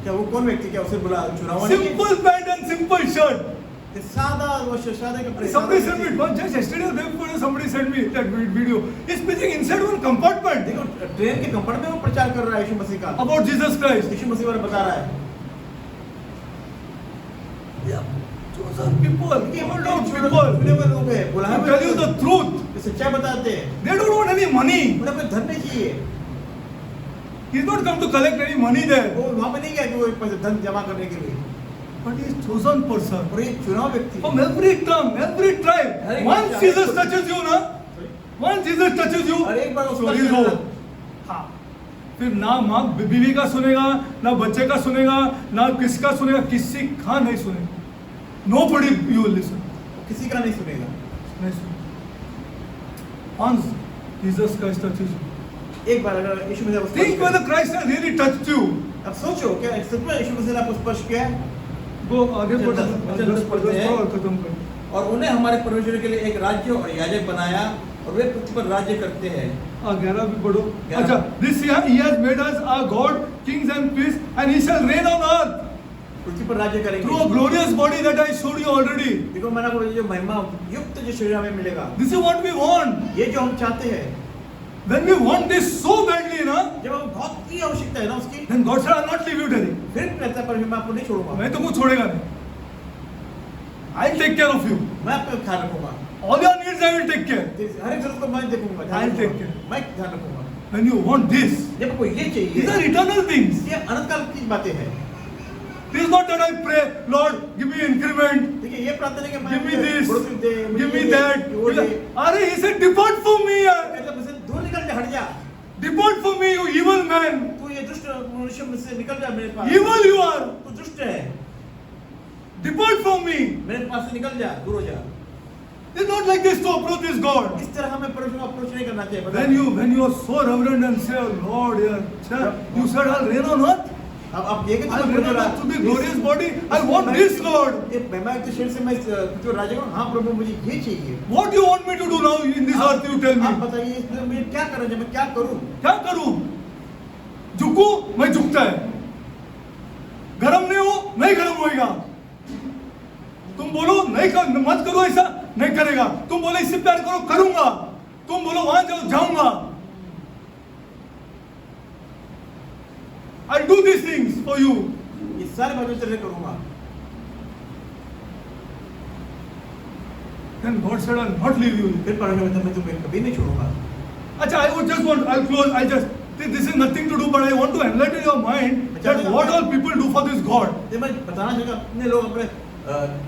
क्या वो कौन व्यक्ति क्या उसे बुला चुनाव नहीं है? Simple pant and simple shirt ये सादा वो सादा कपड़े। somebody sent me one just yesterday or day before somebody sent me that video he is preaching inside one compartment देखो ट्रेन के कंपार्टमेंट में वो प्रचार कर रहा है यीशु मसीह का। about Jesus Christ यीशु मसीह बारे बता रहा है। chosen people called out people चुने हुए लोग हैं, बुलाए who हुए tell you लोग the truth जो सच्चाई बताते हैं। they don't want any money उन्हें कोई धन नहीं चाहिए। he's not come to collect any money there वो वहाँ पे नहीं गया कि वो पैसे धन जमा करने के लिए। but he is chosen person और ये चुनाव व्यक्ति from every tongue, every tribe. Hare Once Krishna. Jesus touches you, na? Once Jesus touches you, और एक बार उसको story is over. हाँ. फिर ना माँ बीवी का सुनेगा, ना बच्चे का सुनेगा, ना किसका सुनेगा, किसी का नहीं सुनेगा. Nobody you will listen. किसी का नहीं सुनेगा। नहीं सुनेगा. Once Jesus Christ touches you. एक बार अगर यीशु मसीह को Think whether Christ has really touched you. अब सोचो क्या सच में यीशु मसीह ने आपको स्पर्श किया है? वो आगे बढ़ो. वचन 10 पढ़ते हैं। और खत्म कर. और उन्हें हमारे परमेश्वर के लिए एक राज्य और याजक बनाया और वे पृथ्वी पर राज्य करते हैं। 11 भी पढ़ो. 11. अच्छा, this year he has made us our God, kings and priests, and he shall reign on earth पृथ्वी पर राज्य करेंगे। through a glorious body that I showed you already. देखो मैंने आपको जो महिमा युक्त जो शरीर हमें मिलेगा, This is what we want. ये जो हम चाहते हैं, When we want this so badly, na, जब हमें बहुत ही आवश्यकता है ना उसकी, then God said, I'll not leave you, Terry. फिर कहता है परमेश्वर मैं आपको नहीं छोड़ूंगा, मैं तुमको छोड़ेगा नहीं. I'll take care of you. मैं आपका ख्याल रखूंगा, All your needs I will take care. हर एक जरूरत को मैं देखूंगा, ध्यान I'll take रखूंगा, मैं ध्यान रखूंगा। When you want this, जब आपको ये these चाहिए, are eternal things. ये अनंत काल की बातें हैं। This is not that I pray, Lord, give me increment, देखिए ये प्रार्थना है कि मैं give me this, बढ़ोतरी दे, मुझे give me ये that. दे, वो दे। अरे he said, depart from me, yaar. कहता है, मुझसे दूर निकल जा, हट जा, Depart from me, you evil man. तू ये दुष्ट मनुष्य मुझसे निकल जा मेरे पास, Evil you are. तू दुष्ट है, Depart from me. मेरे पास से निकल जा, दूर हो जा। It's not like this to approach this God. इस तरह हमें परमेश्वर को अप्रोच नहीं करना चाहिए। When you are so reverent and say, oh Lord, yeah, you said I'll reign on earth. अब आप ये I'll reign on earth to be glorious body. I want this, Lord. ये महिमा के शरीर से मैं जो राजा हूँ, हाँ प्रभु मुझे ये चाहिए। What do you want me to do now in this earth? You tell आप me. बताइए इसमें मुझे क्या करना चाहिए, मैं क्या करूँ? क्या करूं? झुकू? मैं झुकता है. गरम नहीं हो? नहीं गरम होएगा. तुम बोलो नहीं कर, मत करो ऐसा, नहीं करेगा. तुम बोलो इससे प्यार करो, करूंगा. तुम बोलो वहां जाओ, जाऊंगा. I'll do these things for you. ये सारे बातें तेरे लिए करूँगा। Then God said, I'll not leave you. फिर परमेश्वर कहता है, मैं तुम्हें कभी नहीं छोड़ूंगा। अच्छा, I'll close. This is nothing to do, but I want to enlighten your mind that what all people do for this God. ये मैं बताना चाहता हूँ, अपने लोग अपने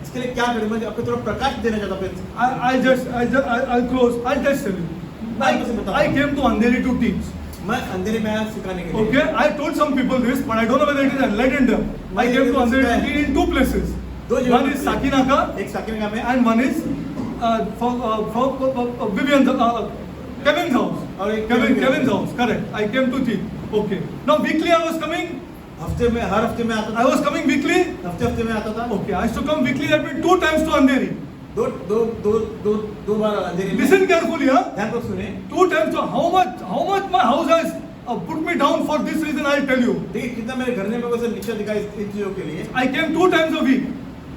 इसके लिए क्या करें, मैं आपको थोड़ा प्रकाश देना चाहता हूँ। I'll close. I'll just tell you. I came to Andheri to teach. मैं अंधेरे में आया सिखाने के लिए। Okay, I told some people this, but I don't know whether it is enlightened them. I came to Andheri to teach in two places. दो जगह One is Sakinaka एक साकिनगा में and one is Vivian's Kevin's house. और एक Kevin's house. Correct. I came to Jeet. Okay. Now weekly I was coming. हफ्ते में हर हफ्ते में आता I था was coming weekly. हफ्ते में आता था Okay. I used to come weekly. That means 2 times to Andheri. दो बार अंधेरे में Listen carefully, huh? ध्यान से सुने 2 times to how much my house has put me down for this reason. I'll tell you. देखिए कितना मेरे घर ने मेरे को सब नीचा दिखा इन चीजों के लिए I came 2 times a week.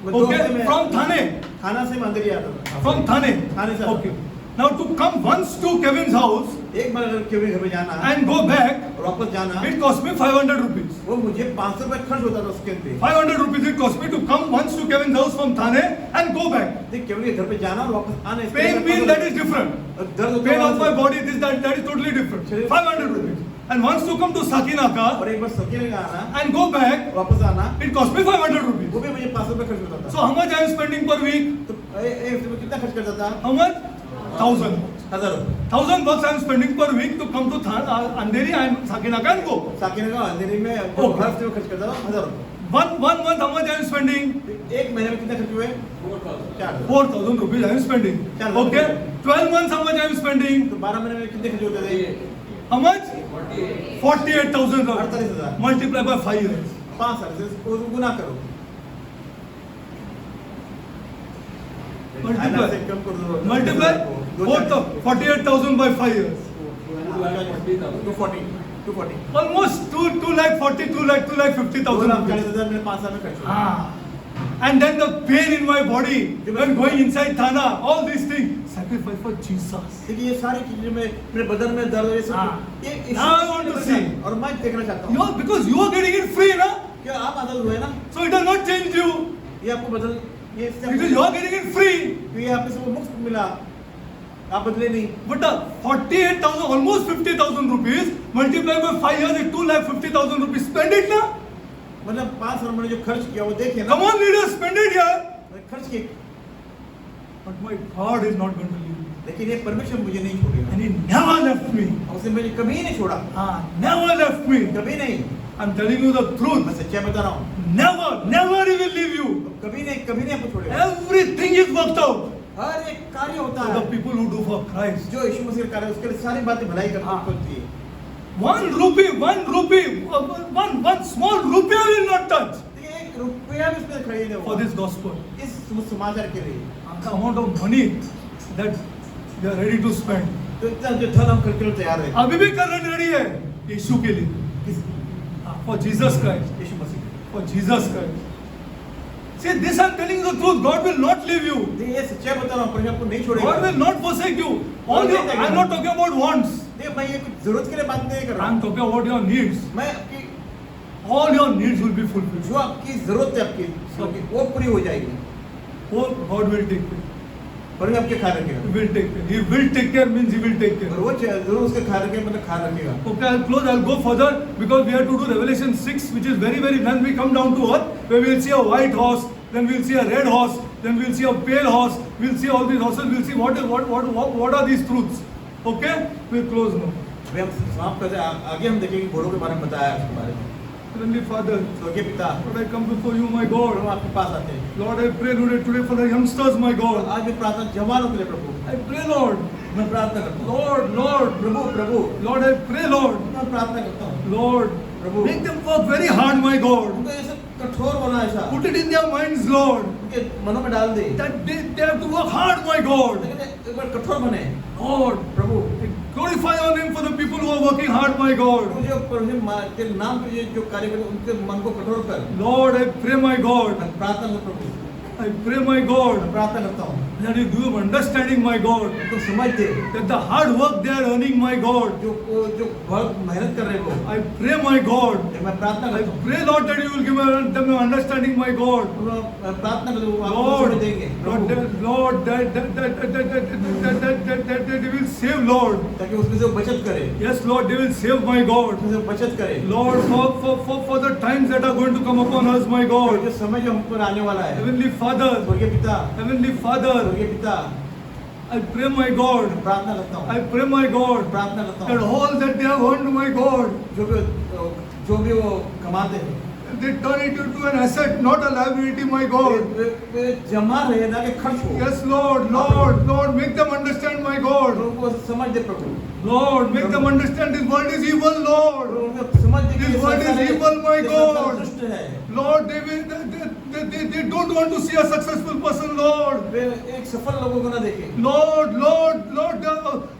मैं 2 हफ्ते Okay. में From Thane. खाना से मैं अंधेरी आता था From Thane. थाने से आता Okay. था। Now to come once to Kevin's house एक बार अगर केवल घर में जाना and go back, और वापस जाना it cost me 500 rupees. वो मुझे 500 रुपए खर्च होता था उसके पे 500 rupees it cost me to come once to Kevin's house from Thane and go back. देख केवल के घर पे जाना और वापस आना इसके Pain लिए mean 500 that is different. दर्द होता Pain है of my body, this that is totally different. 500 rupees. And once to come to Sakinaka और एक बार सकीने का आना and go back, वापस आना it cost me 500 rupees. वो भी मुझे 500 रुपए खर्च होता था So how much I am spending per week? तो एक हफ्ते में कितना खर्च करता था How much? 1000. 1000 रुपए 1000 bucks I am spending per week to come to Andheri and Sakinaka and go. साकिने का अंधेरी में Okay. हर हफ्ते में खर्च करता था 1000 रुपए One month how much I am spending? एक महीने में कितना खर्च हुए 4000 4,000 rupees I am spending. Okay. 12 months how much I am spending? तो 12 महीने में कितने खर्च होते थे How much? 48,000 rupees. 48,000 Multiply by 5 years. 5 साल से उसको गुना करो Multiply. से कम कर दो Multiply 48,000 by 5 years. 240 Almost 2 lakh 40, 2 lakh 50,000 rupees. 40,000 में 5 साल में खर्च हुआ Ah. And then the pain in my body when going inside Thana, all these things. Sacrifice for Jesus. देखिए ये सारी चीजें में मेरे बदन में दर्द ये सब हाँ। ये Now I want to see. और मैं देखना चाहता हूँ Because you are getting it free, na? क्या आप बदल हुए ना So it does not change you. ये आपको बदल ये Because you are getting it free. ये आपको सब मुफ्त मिला आप बदले नहीं But 48,000, almost 50,000 rupees, multiplied by 5 years is 2,50,000 rupees. Spend it now. मतलब 5 साल मैंने जो खर्च किया वो देखे ना Come on, leaders, spend it here. खर्च किए But my God is not going to leave me. लेकिन ये परमेश्वर मुझे नहीं छोड़ेगा And He never left me. और उसने मुझे कभी नहीं छोड़ा Never left me. कभी नहीं I'm telling you the मैं truth. सच्चाई बता रहा हूँ Never He will leave you. कभी नहीं आपको छोड़ेगा Everything is worked out हर एक कार्य होता for है the people who do for Christ. जो यीशु मसीह का कार्य है, उसके लिए सारी बातें भलाई हाँ। करती है 1 rupee, one small rupee will not touch देखिए, एक रुपया भी उसमें खरीदने for this gospel. इस समाचार के लिए The amount of money that they are ready to spend. तो इतना जो धन हम खर्च करने को तैयार है अभी भी करने रेडी है यीशु के लिए. For Jesus Christ. Yeshu Masih For Jesus Christ. See, this I'm telling you the truth. God will not leave you. देखिए, ये सच्चाई बता रहा हूँ परमेश्वर आपको नहीं God छोड़ेगा will not forsake you. I'm not talking about wants. देखिए मैं ये कुछ जरूरत के लिए बात नहीं कर रहा I'm हूँ talking about your needs. मैं आपकी All your needs will be fulfilled. जो आपकी जरूरत है आपकी वो पूरी हो जाएगी Oh, God will take care. परमेश्वर आपके ख्याल He रखेगा will take care. He will take care means He will take और care. वो जरूर उसके ख्याल रखेगा मतलब ख्याल रखेगा Okay, I'll close. I'll go further because we have to do Revelation 6, which is very, very. Then we come down to earth where we will see a white horse, then we'll see a red horse, then we'll see a pale horse. We'll see all these horses. We'll see what are these truths. Okay, we'll close now. अभी हम समाप्त करते हैं आगे हम देखेंगे घोड़ों के बारे में बताया उसके बारे में Heavenly Father, स्वर्गीय पिता Lord, I come before you, my और God. हम आपके पास आते हैं Lord, I pray today for the youngsters, my और God. आज भी प्रार्थना जवानों के लिए प्रभु I pray, Lord. मैं प्रार्थना करता हूँ Lord. Prabhu Lord, I pray, Lord. मैं प्रार्थना करता हूँ Lord, Prabhu make them work very hard, my God. उनको ऐसा कठोर बना ऐसा Put it in their minds, Lord, उनके मनों में डाल दे that they have to work hard, my God. लेकिन एक बार कठोर बने Lord, Prabhu glorify your name for the people who are working hard, my God. तेरे नाम के जो कार्य करते उनके मन को कठोर कर Lord, I pray, my God. मैं प्रार्थना करता प्रभु I pray, my God, मैं प्रार्थना करता हूँ that you give them understanding, my God, उनको समझ दे that the hard work they are earning, my God. जो बहुत मेहनत कर रहे हो I pray, my God. मैं प्रार्थना I करता हूँ pray, Lord, that you will give them understanding, my God. मैं प्रार्थना करता हूँ आपको Lord, समझ देंगे प्रभु Lord, that they will save, Lord. ताकि उसमें से वो बचत करे Yes, Lord, they will save, my God. उसमें से वो बचत करे Lord, for the times that are going to come upon us, my और God. जो समय जो हम पर आने वाला है Heavenly Father, स्वर्गीय पिता Heavenly Father, स्वर्गीय पिता I pray, my God. प्रार्थना करता हूँ I pray, my God, प्रार्थना करता that हूँ all that they have earned, my God, जो भी वो कमाते हैं they turn it into an asset, not a liability, my God. वे जमा रहे ना कि खर्च हो। Yes, Lord, Lord, Lord, make them understand, my God. उनको समझ दे प्रभु। Lord, make them understand this world is evil, Lord. उनको समझ दे कि This ये world is संसार है, evil, my ये God. संसार दुष्ट है। Lord, they don't want to see a successful person, Lord. वे एक सफल लोगों को ना देखें। Lord,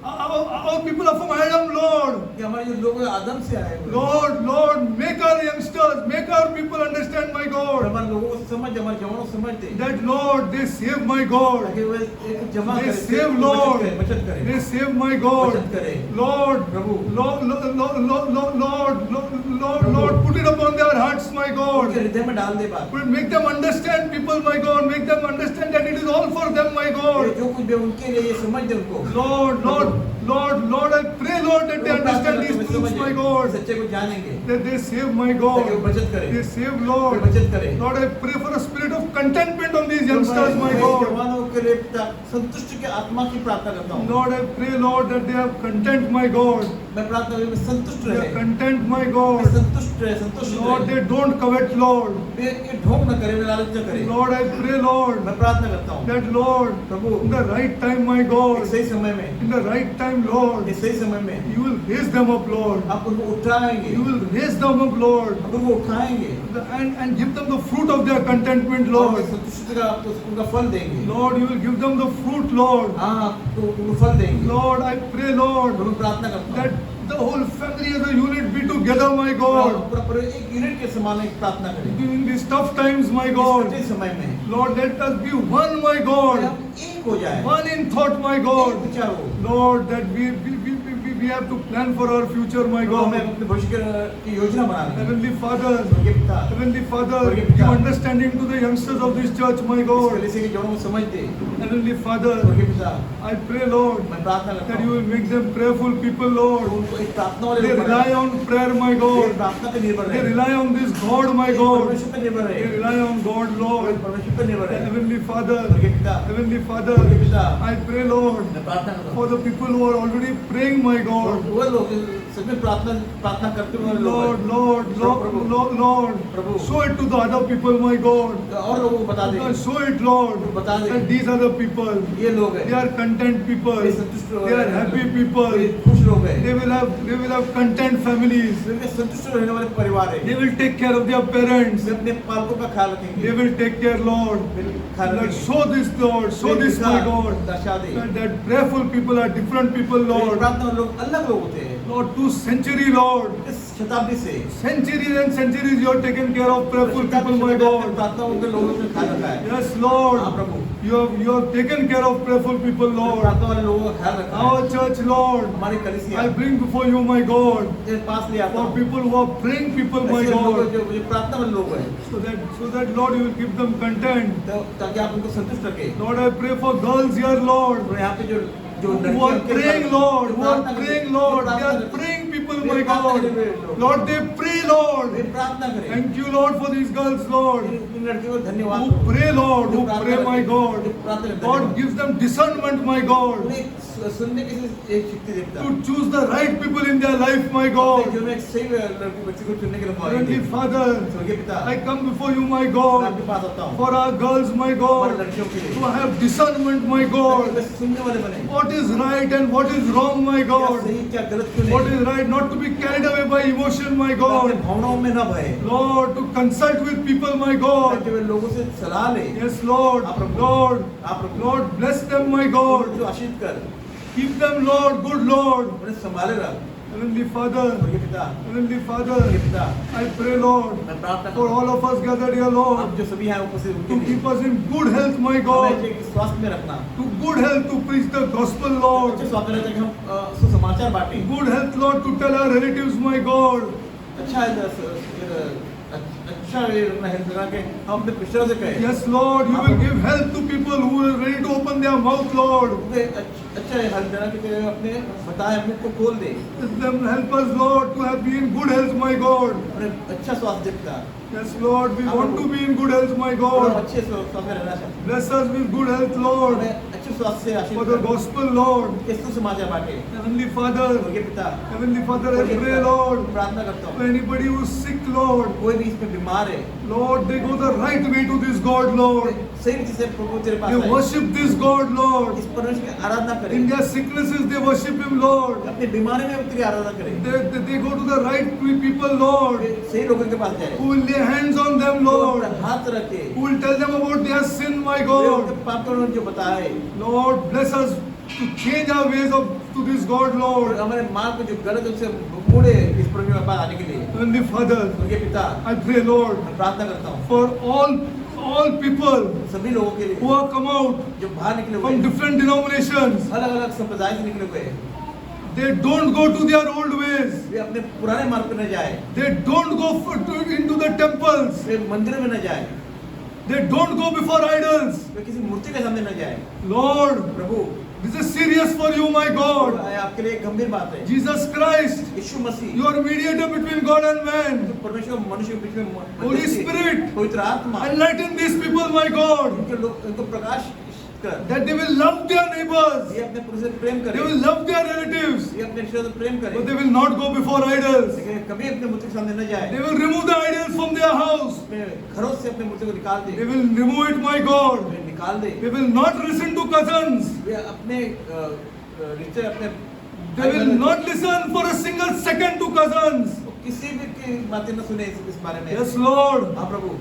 our people are from Adam, Lord. कि हमारे जो लोग आदम से आए हुए हैं। Lord, make our youngsters, make our people understand, my God. हमारे लोगों को समझ, हमारे जवानों को समझ दे। That Lord, they save my God. ताकि वे एक जमा They करें, save Lord. बचत करें। They save my God. बचत करें। Lord, Prabhu. Lord, put it upon their hearts, my God. उनके हृदय में डाल दे बात। Make them understand, people, my God. Make them understand that it is all for them, my ये God. जो कुछ भी उनके लिए ये समझ दे उनको। Lord, I pray, Lord, that they understand these truths, my God. सच्चे को जानेंगे। That they save, my ताकि वो God. बचत करें। They save, way Lord. बचत करें। Lord, I pray for a spirit of contentment on these youngsters, my God. जवानों के लिए पिता संतुष्टि के आत्मा की प्रार्थना करता हूँ। Lord, I pray, Lord, that they are content, my God. मैं प्रार्थना करूँ कि संतुष्ट They रहे। are content, my way God. संतुष्ट रहे, संतुष्ट Lord, रहे। they don't covet, Lord. वे ये ढोंग न करे, वे लालच न करे। Lord, I pray, Lord, मैं प्रार्थना करता हूँ that Lord, Prabhu in the right time, my एक God, सही समय में, in the right time, Lord, एक सही समय में you will raise them up, Lord. आप उनको उठाएंगे, You will raise them up, Lord, आप उनको उठाएंगे and give them the fruit of their contentment, और Lord. संतुष्टि का उनका फल देंगे। Lord, you will give them the fruit, Lord. हाँ, तो उनको फल देंगे। Lord, I pray, Lord, मैं प्रार्थना करता that हूँ the whole family as a unit be together, my God. पूरा एक यूनिट के समान एक प्रार्थना करें। During these tough times, my इस God. कठिन समय में Lord, let us be one, my God. हम एक हो जाए, One in thought, my एक God. विचार हो। Lord, that we have to plan for our future, my तो हमें God. अपने भविष्य की योजना बनानी है। Heavenly Father, स्वर्गीय पिता, Heavenly Father, Forgive give God. understanding to the youngsters of this church, my इस God. कलीसिया के जवानों को समझ दे। Heavenly Father, स्वर्गीय पिता, I pray, Lord, मैं प्रार्थना करता that you हूँ will make them prayerful people, Lord. उनको एक प्रार्थना वाले They लोग rely बनाए। on prayer, my way God. प्रार्थना पे निर्भर They रहे। rely on this God, my way God. परमेश्वर पे निर्भर They रहे। rely on God, way Lord. परमेश्वर पे निर्भर रहे। Heavenly Father, स्वर्गीय पिता, Heavenly Father, स्वर्गीय पिता, I pray, Lord, मैं प्रार्थना करता for हूँ। the people who are already praying, my God. वो लोग सच में प्रार्थना करते हुए लोग Lord, हैं। Lord, Prabhu. show it to the other people, my God. और लोगों को बता दे। Show it, Lord, बता दे। that these are the people. ये लोग They हैं। are content people. वे संतुष्ट लोग They are हैं। happy people. वे खुश लोग हैं। They will have content families. वे संतुष्ट रहने वाले परिवार हैं। They will take care of their parents. वे अपने पालकों का ख्याल They रखेंगे। will take care, Lord. वे ख्याल Lord, रखेंगे। show this, Lord. Show way this, my Disha God. दर्शा दे। That prayerful people are different people, way Lord. प्रार्थना लोग अलग लोग होते हैं। Lord, to century, Lord. इस शताब्दी से Centuries and centuries you have taken care of prayerful people, my God. प्रार्थनाओं के लोगों ने ख्याल रखा है। Yes, Lord. हाँ, प्रभु। You have taken care of prayerful people, Lord. प्रार्थना वाले लोगों का ख्याल रखा है। Our church, Lord, हमारी कलीसिया I bring before you, my God, के पास ले आता for हूँ। people who are praying people, my ऐसे लोग God, जो ये प्रार्थना वाले लोग हैं, so that Lord, you will give them content. ताकि आप उनको संतुष्ट रखें। Lord, I pray for girls here, Lord, और यहाँ पे जो who are praying, Lord, who are praying, Lord. They are praying people, my God. Lord, they pray, Lord. वे प्रार्थना करें। Thank you, Lord, for these girls, Lord, इन लड़कियों को धन्यवाद। who pray, Lord, who pray, my God. जो प्रार्थना करते हैं। God gives them discernment, my God, उन्हें सुनने की एक शक्ति देता है। to choose the right people in their life, my अपने God. जीवन में एक सही लड़की बच्ची को चुनने के लिए मौका Heavenly देते हैं। Father, स्वर्गीय पिता, I come before you, my मैं God, आपके पास आता हूँ। for our girls, my हमारी God, लड़कियों के लिए। to have discernment, my ताकि God. वे सुनने वाले बने। What is right and what is wrong, my क्या God. सही क्या गलत चुने। What is right, not to be carried away by emotion, my अपने God. भावनाओं में न भय। Lord, to consult with people, my God. ताकि वे लोगों से सलाह ले। Yes, Lord. आप प्रभु। Lord, आप प्रभु। Lord, bless them, my God. जो आशीष कर, Keep them, Lord, good Lord. उन्हें संभाले रख। Heavenly Father, स्वर्गीय पिता, Heavenly Father, स्वर्गीय पिता, I pray, Lord, मैं प्रार्थना for करता हूँ। all of us gathered here, Lord, आप जो सभी हैं उपस्थित to उनके लिए keep us in good health, my हमें God, एक स्वास्थ्य में रखना। to good health to preach the gospel, Lord, अच्छे स्वास्थ्य में रहते हैं कि हम सुसमाचार बांटें। good health, Lord, to tell our relatives, my God, अच्छा है अच्छा है रखना हेल्थ लगा के हम अपने पिछड़ों से कहें। yes, Lord, you will give health to people who are ready to open their mouth, Lord, अच्छा है हेल्थ देना कि तेरे अपने बताए मुख को खोल दे। let them help us, Lord, to have be in good health, my God, उन्हें अच्छा स्वास्थ्य देता। yes, Lord, we want to be in good health, my और God, अच्छे स्वास्थ्य में रहना चाहते हैं। bless us with good health, Lord, हमें अच्छे स्वास्थ्य से आशीष for the कर gospel, Lord. ये सुसमाचार बांटे Heavenly Father, स्वर्गीय पिता Heavenly Father, I स्वर्गीय pray, पिता, Lord, प्रार्थना करता for हूँ anybody who is sick, Lord, कोई भी इसमें बीमार है Lord, they go the right way to this God, Lord. सही रीति से प्रभु तेरे पास They आए worship this God, Lord. इस परमेश्वर की आराधना करें In their sicknesses, they worship Him, Lord. अपने बीमारी में तेरी आराधना करें They go to the right people, Lord, सही लोगों के पास जाए who will lay hands on them, जो Lord, अपना हाथ रखे who will tell them about their sin, my way God. उनके पाप का उन्होंने जो बताए Lord, bless us to change our ways to this God, और Lord. हमारे मार्ग को जो गलत है उससे मुड़े इस परमेश्वर के पास आने के लिए Heavenly Father, स्वर्गीय पिता I pray, Lord, मैं प्रार्थना करता हूँ for all people सभी लोगों के who लिए have come out जो बाहर निकले हुए from हैं, different denominations. अलग अलग संप्रदाय से निकले हुए हैं They don't go to their old ways. वे अपने पुराने मार्ग पर न जाए They don't go into the temples. वे मंदिर में न जाए They don't go before idols. वे किसी मूर्ति के सामने न जाए Lord, Prabhu this is serious for you, my God. आपके लिए एक गंभीर बात है Jesus Christ, Yeshu Masih you are mediator between God and man. जो परमेश्वर और मनुष्य के बीच में Holy मध्यस्थी, Spirit, पवित्र आत्मा enlighten these people, my God, उनके लोग उनको प्रकाश कर that they will love their neighbors. ये अपने पुरुष से प्रेम They करें will love their relatives. ये अपने रिश्तेदारों से प्रेम करें But they will not go before idols. लेकिन कभी अपने मूर्ति के सामने न जाए They will remove the idols from their house. अपने घरों से अपने मूर्ति को निकाल दे They will remove it, my God. वे निकाल दे They will not listen to cousins. वे अपने रिश्ते अपने They will not listen for a single second to cousins. किसी भी की बातें न सुने इस बारे में Yes, Lord. हाँ प्रभु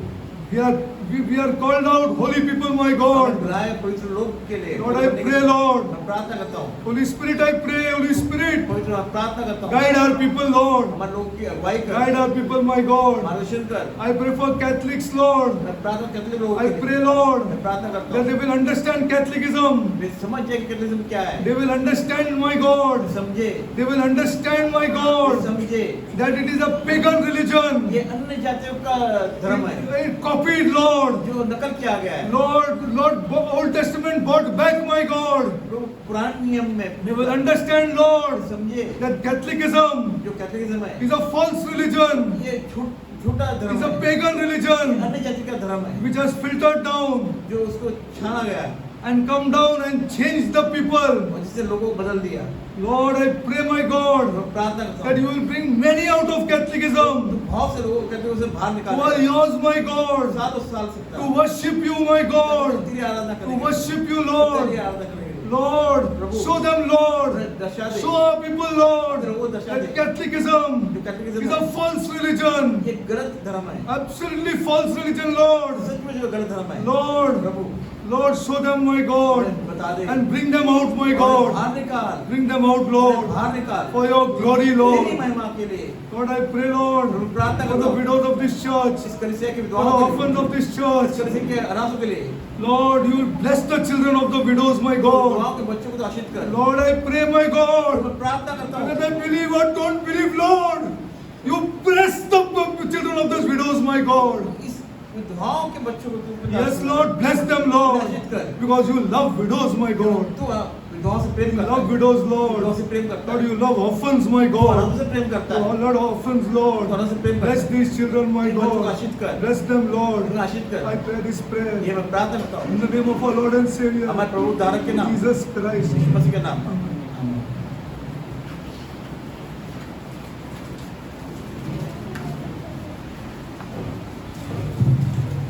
We are called out, holy people, my God. बुलाए पवित्र लोग के लिए Lord, I pray, Lord. मैं प्रार्थना करता हूँ Holy Spirit, I pray, Holy Spirit. पवित्र मैं प्रार्थना करता हूँ Guide our people, Lord. हमारे लोगों की अगुवाई कर Guide our people, my God. मार्गदर्शन कर I pray for Catholics, Lord. मैं प्रार्थना करते लोगों I के लिए pray, Lord, मैं प्रार्थना करता that they हूँ will understand Catholicism. वे समझ जाए कि कैथोलिसिज्म क्या है They will understand, my God. समझे They will understand, my God, समझे that it is a pagan religion. ये अन्य जातियों का धर्म है It copied, Lord. जो नकल किया गया है Lord, Old Testament brought back, my God. जो पुराने नियम में They will understand, Lord, समझे that Catholicism जो कैथोलिसिज्म है is a false religion. ये झूठा धर्म It's a है pagan religion अन्य जाति का धर्म है which has filtered down जो उसको छाना गया है and come down and changed the people. और जिससे लोगों को बदल दिया Lord, I pray, my God, मैं प्रार्थना करता that हूँ you will bring many out of Catholicism बहुत से लोगों को कैथोलिसिज्म से बाहर who are निकाल yours, my God, सालों साल से to worship you, my God, तेरी आराधना to करेंगे worship you, तेरी Lord. आराधना करेंगे Lord, प्रभु, show them, Lord, दर्शा दे show our people, Lord, प्रभु, दर्शा that दे Catholicism जो कैथोलिसिज्म is a है false religion, ये गलत धर्म है absolutely false religion, Lord. सच में जो गलत धर्म है Lord, Prabhu Lord, show them, my God, बता दे and bring them out, my और God. बाहर निकाल Bring them out, Lord, बाहर निकाल for your glory, तेरी Lord. महिमा के लिए Lord, I pray, Lord, प्रभु, प्रार्थना for करता the हूँ widows of this church, इस कलीसिया के for the विधवाओं के orphans लिए of this इस church. कलीसिया के अनाथों के लिए Lord, you will bless the children of the widows, my God. विधवाओं के बच्चों को तो आशीष कर Lord, I pray, my God, मैं प्रार्थना करता हूँ whether they believe or don't believe, Lord, you bless the children of those widows, my God. इस विधवाओं के बच्चों को तू Yes, Lord, bless them, Lord, because you love widows, my God. तू विधवाओं से प्रेम You करता love है widows, विधवाओं Lord. से प्रेम करता Lord, है you love orphans, my अनाथों God. से प्रेम करता Oh, है Lord, orphans, Lord. अनाथों से प्रेम Bless करता है these children, my इन बच्चों को God. आशीष कर Bless them, Lord. उन्हें आशीष कर I pray this prayer ये मैं प्रार्थना करता हूँ in the name of our Lord and Savior, हमारे प्रभु उद्धारक के नाम Jesus Christ. यीशु मसीह के नाम Amen.